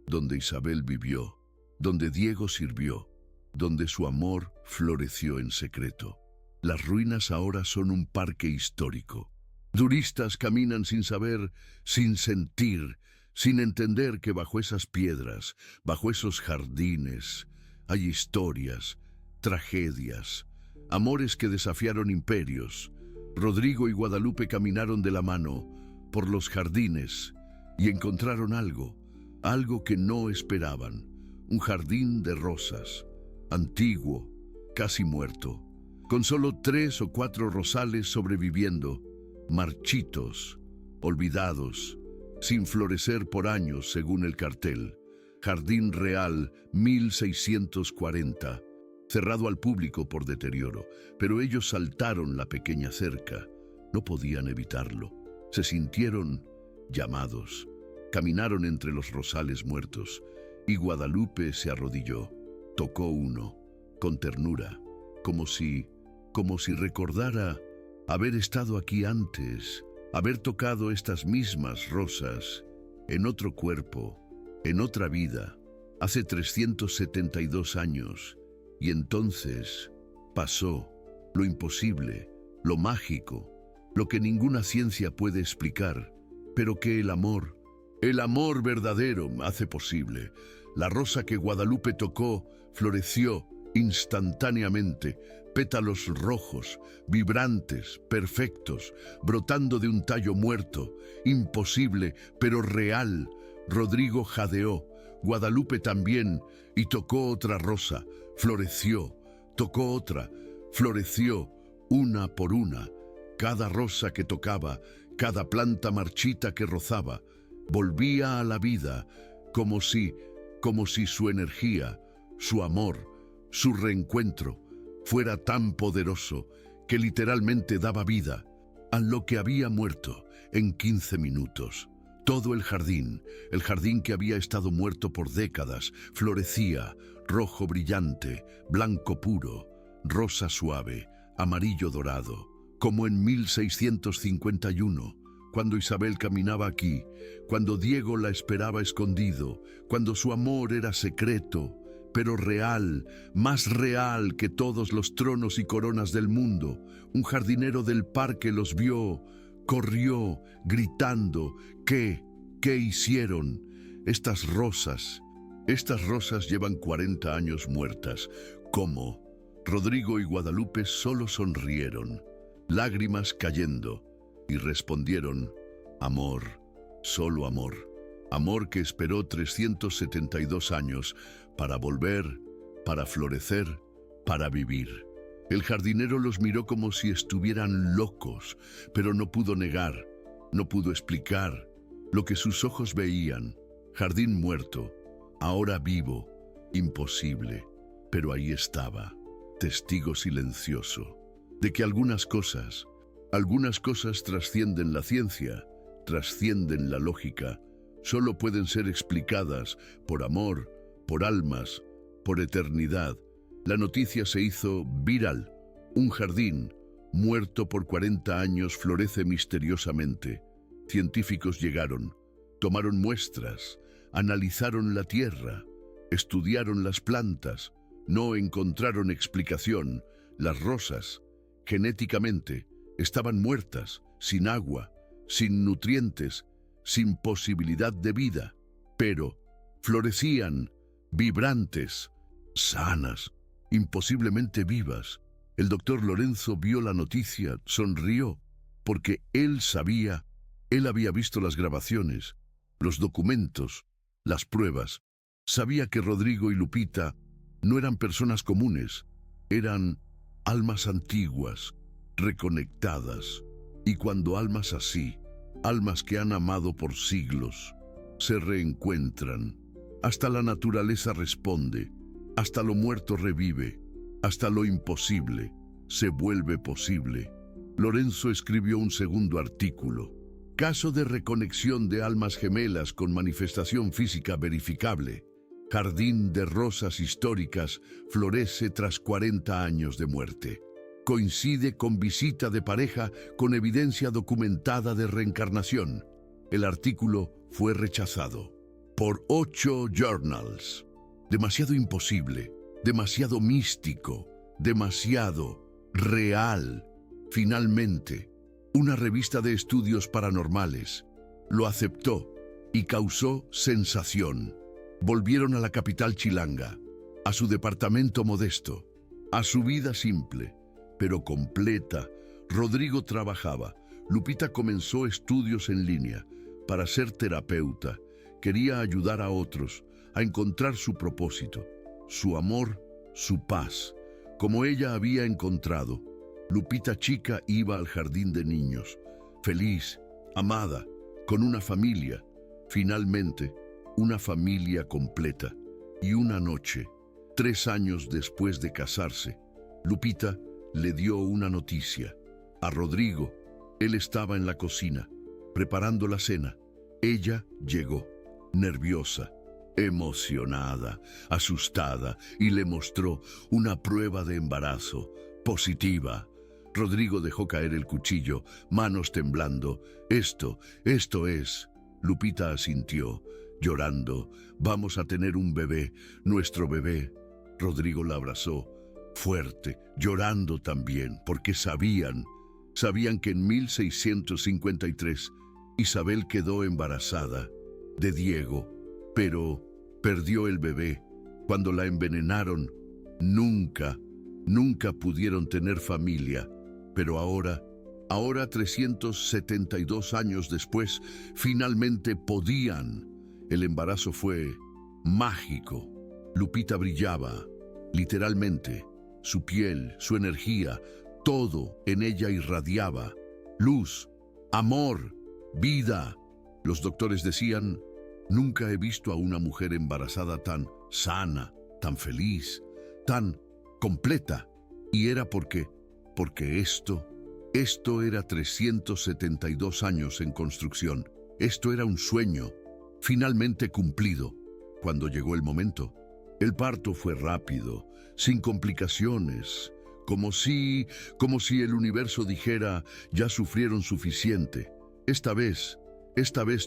donde Isabel vivió, donde Diego sirvió, donde su amor floreció en secreto. Las ruinas ahora son un parque histórico. Turistas caminan sin saber, sin sentir, sin entender que bajo esas piedras, bajo esos jardines, hay historias, tragedias, amores que desafiaron imperios. Rodrigo y Guadalupe caminaron de la mano por los jardines y encontraron algo que no esperaban. Un jardín de rosas, antiguo, casi muerto, con solo 3 o 4 rosales sobreviviendo, marchitos, olvidados, sin florecer por años según el cartel. Jardín Real 1640, cerrado al público por deterioro, pero ellos saltaron la pequeña cerca. No podían evitarlo. Se sintieron llamados. Caminaron entre los rosales muertos y Guadalupe se arrodilló. Tocó uno, con ternura, como si recordara haber estado aquí antes, haber tocado estas mismas rosas, en otro cuerpo, en otra vida, hace 372 años. Y entonces pasó lo imposible, lo mágico, lo que ninguna ciencia puede explicar, pero que el amor verdadero hace posible. La rosa que Guadalupe tocó floreció instantáneamente, pétalos rojos, vibrantes, perfectos, brotando de un tallo muerto, imposible, pero real. Rodrigo jadeó, Guadalupe también, y tocó otra rosa, floreció, tocó otra, floreció, una por una. Cada rosa que tocaba, cada planta marchita que rozaba, volvía a la vida, como si su energía, su amor, su reencuentro, fuera tan poderoso que literalmente daba vida a lo que había muerto en 15 minutos. Todo el jardín que había estado muerto por décadas, florecía, rojo brillante, blanco puro, rosa suave, amarillo dorado, como en 1651, cuando Isabel caminaba aquí, cuando Diego la esperaba escondido, cuando su amor era secreto, pero real, más real que todos los tronos y coronas del mundo. Un jardinero del parque los vio, corrió, gritando, ¿qué hicieron? Estas rosas llevan 40 años muertas. ¿Cómo? Rodrigo y Guadalupe solo sonrieron, lágrimas cayendo, y respondieron, amor, solo amor. Amor que esperó 372 años para volver, para florecer, para vivir. El jardinero los miró como si estuvieran locos, pero no pudo negar, no pudo explicar lo que sus ojos veían. Jardín muerto, ahora vivo, imposible, pero ahí estaba, testigo silencioso, de que algunas cosas trascienden la ciencia, trascienden la lógica, solo pueden ser explicadas por amor, por almas, por eternidad. La noticia se hizo viral. Un jardín, muerto por 40 años, florece misteriosamente. Científicos llegaron, tomaron muestras, analizaron la tierra, estudiaron las plantas, no encontraron explicación. Las rosas, genéticamente, estaban muertas, sin agua, sin nutrientes, sin posibilidad de vida, pero florecían, vibrantes, sanas, imposiblemente vivas. El doctor Lorenzo vio la noticia, sonrió, porque él había visto las grabaciones, los documentos, las pruebas. Sabía que Rodrigo y Lupita no eran personas comunes, eran almas antiguas, reconectadas, y cuando almas así, almas que han amado por siglos, se reencuentran, hasta la naturaleza responde, hasta lo muerto revive, hasta lo imposible se vuelve posible. Lorenzo escribió un segundo artículo. Caso de reconexión de almas gemelas con manifestación física verificable. Jardín de rosas históricas florece tras 40 años de muerte. Coincide con visita de pareja con evidencia documentada de reencarnación. El artículo fue rechazado por 8 journals. Demasiado imposible, demasiado místico, demasiado real. Finalmente, una revista de estudios paranormales lo aceptó y causó sensación. Volvieron a la capital chilanga, a su departamento modesto, a su vida simple, pero completa. Rodrigo trabajaba. Lupita comenzó estudios en línea para ser terapeuta. Quería ayudar a otros a encontrar su propósito, su amor, su paz, como ella había encontrado. Lupita chica iba al jardín de niños, feliz, amada, con una familia. Finalmente, una familia completa. Y una noche, 3 años después de casarse, Lupita le dio una noticia a Rodrigo. Él estaba en la cocina, preparando la cena. Ella llegó, nerviosa, emocionada, asustada, y le mostró una prueba de embarazo positiva. Rodrigo dejó caer el cuchillo, manos temblando. Esto es. Lupita asintió, llorando. Vamos a tener un bebé, nuestro bebé. Rodrigo la abrazó, fuerte, llorando también, porque sabían que en 1653 Isabel quedó embarazada de Diego, pero perdió el bebé. Cuando la envenenaron, nunca pudieron tener familia. Pero ahora, 372 años después, finalmente podían. El embarazo fue mágico. Lupita brillaba, literalmente. Su piel, su energía, todo en ella irradiaba. Luz, amor, vida. Los doctores decían: nunca he visto a una mujer embarazada tan sana, tan feliz, tan completa. Y era porque esto era 372 años en construcción. Esto era un sueño, finalmente cumplido. Cuando llegó el momento, el parto fue rápido, sin complicaciones, como si el universo dijera: ya sufrieron suficiente. Esta vez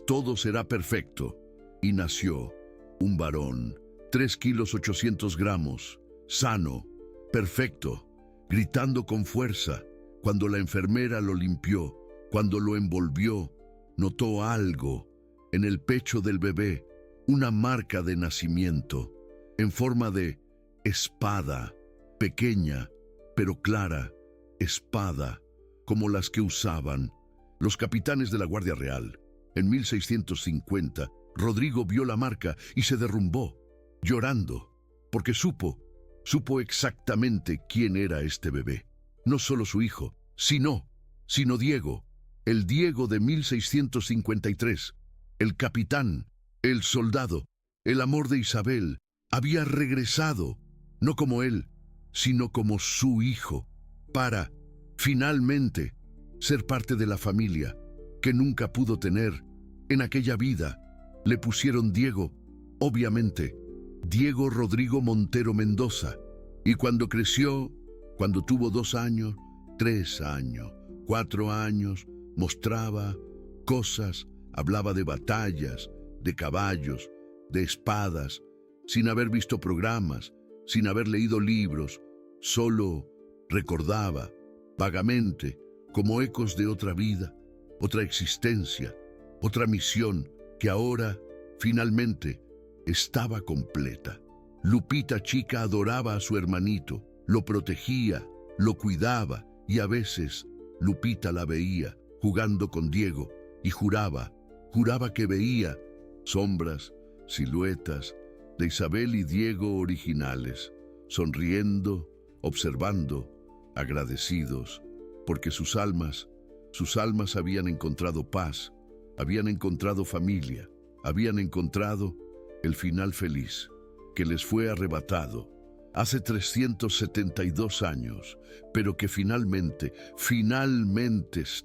todo será perfecto. Y nació un varón, 3 kilos 800 gramos, sano, perfecto, gritando con fuerza. Cuando la enfermera lo limpió, cuando lo envolvió, notó algo en el pecho del bebé, una marca de nacimiento, en forma de espada, pequeña pero clara, espada, como las que usaban los capitanes de la Guardia Real. En 1650, Rodrigo vio la marca y se derrumbó, llorando, porque supo exactamente quién era este bebé. No solo su hijo, sino Diego, el Diego de 1653, el capitán, el soldado, el amor de Isabel. Había regresado, no como él, sino como su hijo, para, finalmente, ser parte de la familia que nunca pudo tener. En aquella vida le pusieron Diego, obviamente, Diego Rodrigo Montero Mendoza. Y cuando creció, cuando tuvo 2 años, 3 años, 4 años, mostraba cosas, hablaba de batallas, de caballos, de espadas, sin haber visto programas, sin haber leído libros, solo recordaba vagamente, como ecos de otra vida, otra existencia, otra misión que ahora, finalmente, estaba completa. Lupita chica adoraba a su hermanito, lo protegía, lo cuidaba, y a veces Lupita la veía jugando con Diego y juraba que veía sombras, siluetas de Isabel y Diego originales, sonriendo, observando, agradecidos, porque sus almas habían encontrado paz, habían encontrado familia, habían encontrado el final feliz que les fue arrebatado hace 372 años, pero que finalmente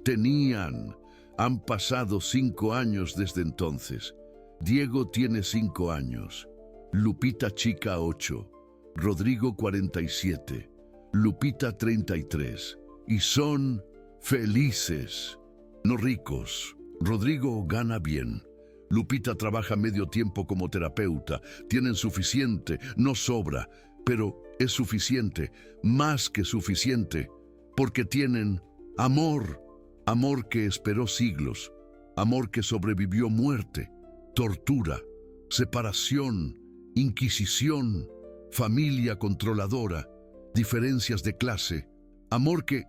tenían. Han pasado 5 años desde entonces. Diego tiene 5 años, Lupita chica 8, Rodrigo 47, Lupita 33, y son felices, no ricos. Rodrigo gana bien. Lupita trabaja medio tiempo como terapeuta. Tienen suficiente, no sobra, pero es suficiente, más que suficiente, porque tienen amor, amor que esperó siglos, amor que sobrevivió muerte, tortura, separación, inquisición, familia controladora, diferencias de clase, amor que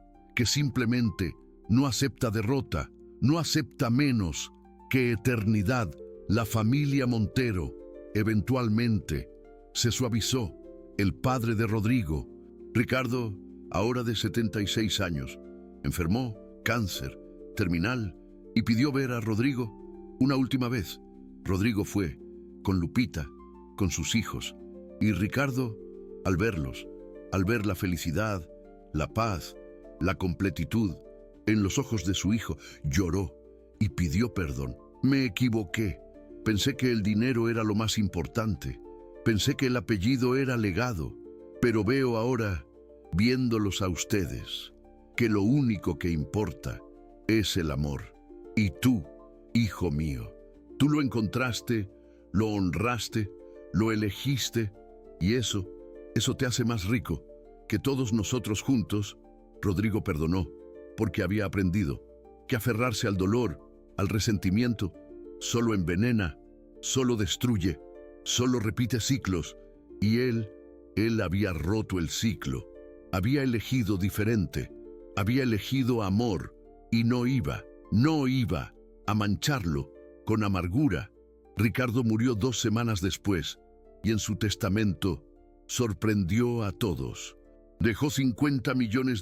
simplemente no acepta derrota, no acepta menos que eternidad. La familia Montero eventualmente se suavizó. El padre de Rodrigo, Ricardo, ahora de 76 años, enfermó, cáncer, terminal, y pidió ver a Rodrigo una última vez. Rodrigo fue, con Lupita, con sus hijos, y Ricardo, al verlos, al ver la felicidad, la paz, la completitud en los ojos de su hijo, lloró y pidió perdón. Me equivoqué. Pensé que el dinero era lo más importante. Pensé que el apellido era legado. Pero veo ahora, viéndolos a ustedes, que lo único que importa es el amor. Y tú, hijo mío, tú lo encontraste, lo honraste, lo elegiste, y eso te hace más rico que todos nosotros juntos. Rodrigo perdonó, porque había aprendido que aferrarse al dolor, al resentimiento, solo envenena, solo destruye, solo repite ciclos, y él había roto el ciclo, había elegido diferente, había elegido amor, y no iba a mancharlo con amargura. Ricardo murió 2 semanas después, y en su testamento sorprendió a todos. Dejó $50 millones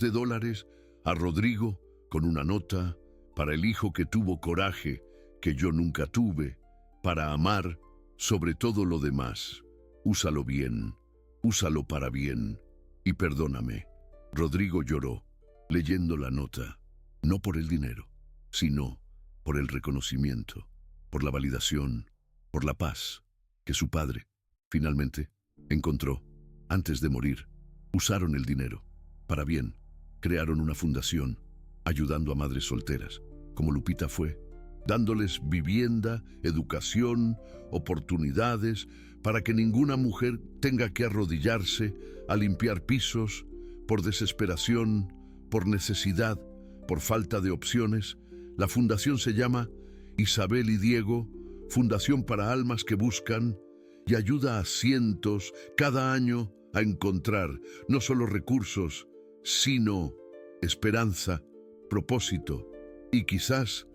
a Rodrigo con una nota: para el hijo que tuvo coraje, que yo nunca tuve, para amar sobre todo lo demás. Úsalo bien, úsalo para bien, y perdóname. Rodrigo lloró, leyendo la nota, no por el dinero, sino por el reconocimiento, por la validación, por la paz que su padre finalmente encontró antes de morir. Usaron el dinero para bien, crearon una fundación ayudando a madres solteras, como Lupita fue, dándoles vivienda, educación, oportunidades, para que ninguna mujer tenga que arrodillarse a limpiar pisos por desesperación, por necesidad, por falta de opciones. La fundación se llama Isabel y Diego, Fundación para Almas que Buscan, y ayuda a cientos cada año a encontrar no solo recursos, sino esperanza, propósito y quizás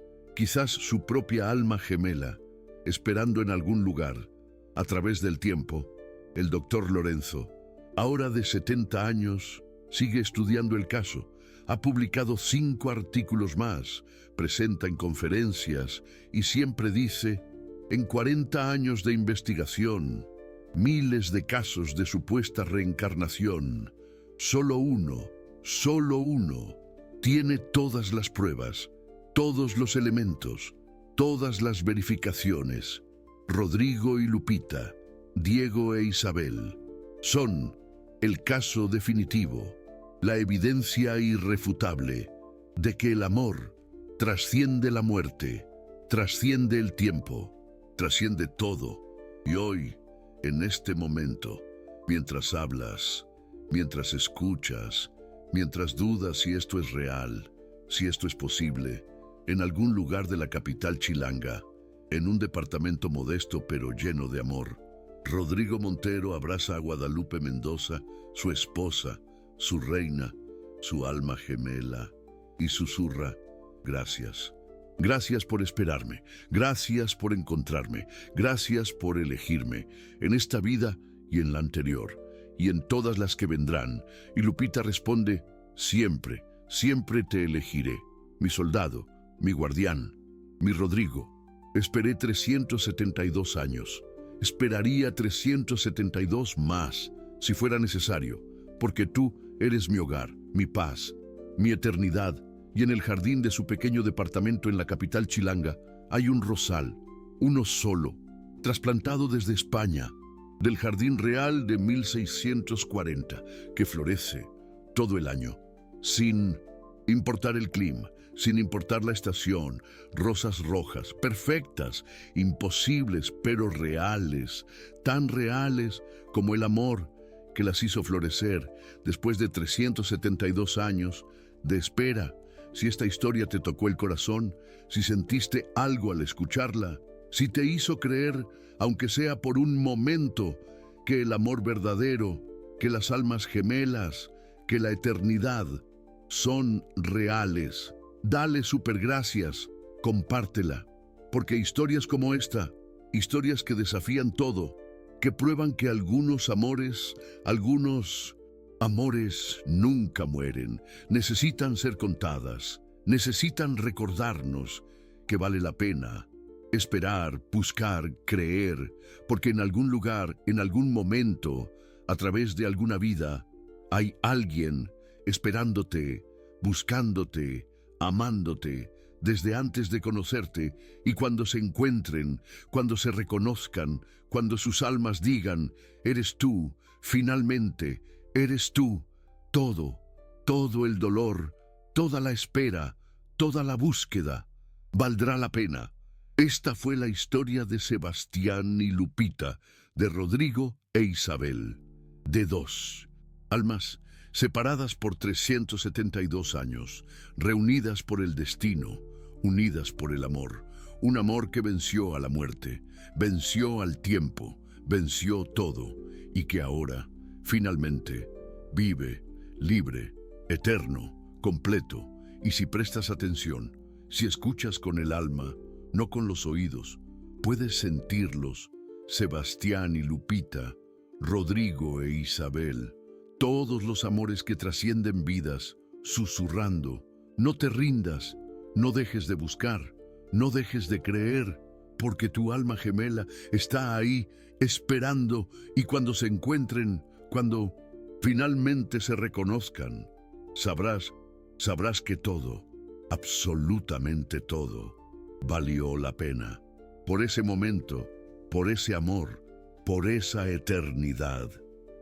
su propia alma gemela, esperando en algún lugar. A través del tiempo, el doctor Lorenzo, ahora de 70 años, sigue estudiando el caso. Ha publicado 5 artículos más, presenta en conferencias y siempre dice: en 40 años de investigación, miles de casos de supuesta reencarnación, solo uno, tiene todas las pruebas, todos los elementos, todas las verificaciones. Rodrigo y Lupita, Diego e Isabel, son el caso definitivo, la evidencia irrefutable de que el amor trasciende la muerte, trasciende el tiempo, trasciende todo. Y hoy, en este momento, mientras hablas, mientras escuchas, mientras dudas si esto es real, si esto es posible, en algún lugar de la capital chilanga, en un departamento modesto pero lleno de amor, Rodrigo Montero abraza a Guadalupe Mendoza, su esposa, su reina, su alma gemela, y susurra: gracias. Gracias por esperarme, gracias por encontrarme, gracias por elegirme, en esta vida y en la anterior, y en todas las que vendrán. Y Lupita responde: Siempre, siempre te elegiré, mi soldado, mi guardián, mi Rodrigo. Esperé 372 años. Esperaría 372 más, si fuera necesario, porque tú eres mi hogar, mi paz, mi eternidad, y en el jardín de su pequeño departamento en la capital chilanga hay un rosal, uno solo, trasplantado desde España, del Jardín Real de 1640, que florece todo el año, sin importar el clima, sin importar la estación, rosas rojas, perfectas, imposibles, pero reales, tan reales como el amor que las hizo florecer después de 372 años de espera. Si esta historia te tocó el corazón, si sentiste algo al escucharla, si te hizo creer, aunque sea por un momento, que el amor verdadero, que las almas gemelas, que la eternidad son reales, dale supergracias, compártela, porque historias como esta, historias que desafían todo, que prueban que algunos amores nunca mueren, necesitan ser contadas, necesitan recordarnos que vale la pena esperar, buscar, creer, porque en algún lugar, en algún momento, a través de alguna vida, hay alguien esperándote, buscándote, amándote, desde antes de conocerte, y cuando se encuentren, cuando se reconozcan, cuando sus almas digan, eres tú, finalmente, eres tú, todo el dolor, toda la espera, toda la búsqueda, valdrá la pena. Esta fue la historia de Sebastián y Lupita, de Rodrigo e Isabel, de dos almas separadas por 372 años, reunidas por el destino, unidas por el amor, un amor que venció a la muerte, venció al tiempo, venció todo, y que ahora, finalmente, vive, libre, eterno, completo, y si prestas atención, si escuchas con el alma, no con los oídos, puedes sentirlos, Sebastián y Lupita, Rodrigo e Isabel, todos los amores que trascienden vidas, susurrando, no te rindas, no dejes de buscar, no dejes de creer, porque tu alma gemela está ahí esperando, y cuando se encuentren, cuando finalmente se reconozcan, sabrás que todo, absolutamente todo, valió la pena, por ese momento, por ese amor, por esa eternidad.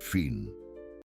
Fin.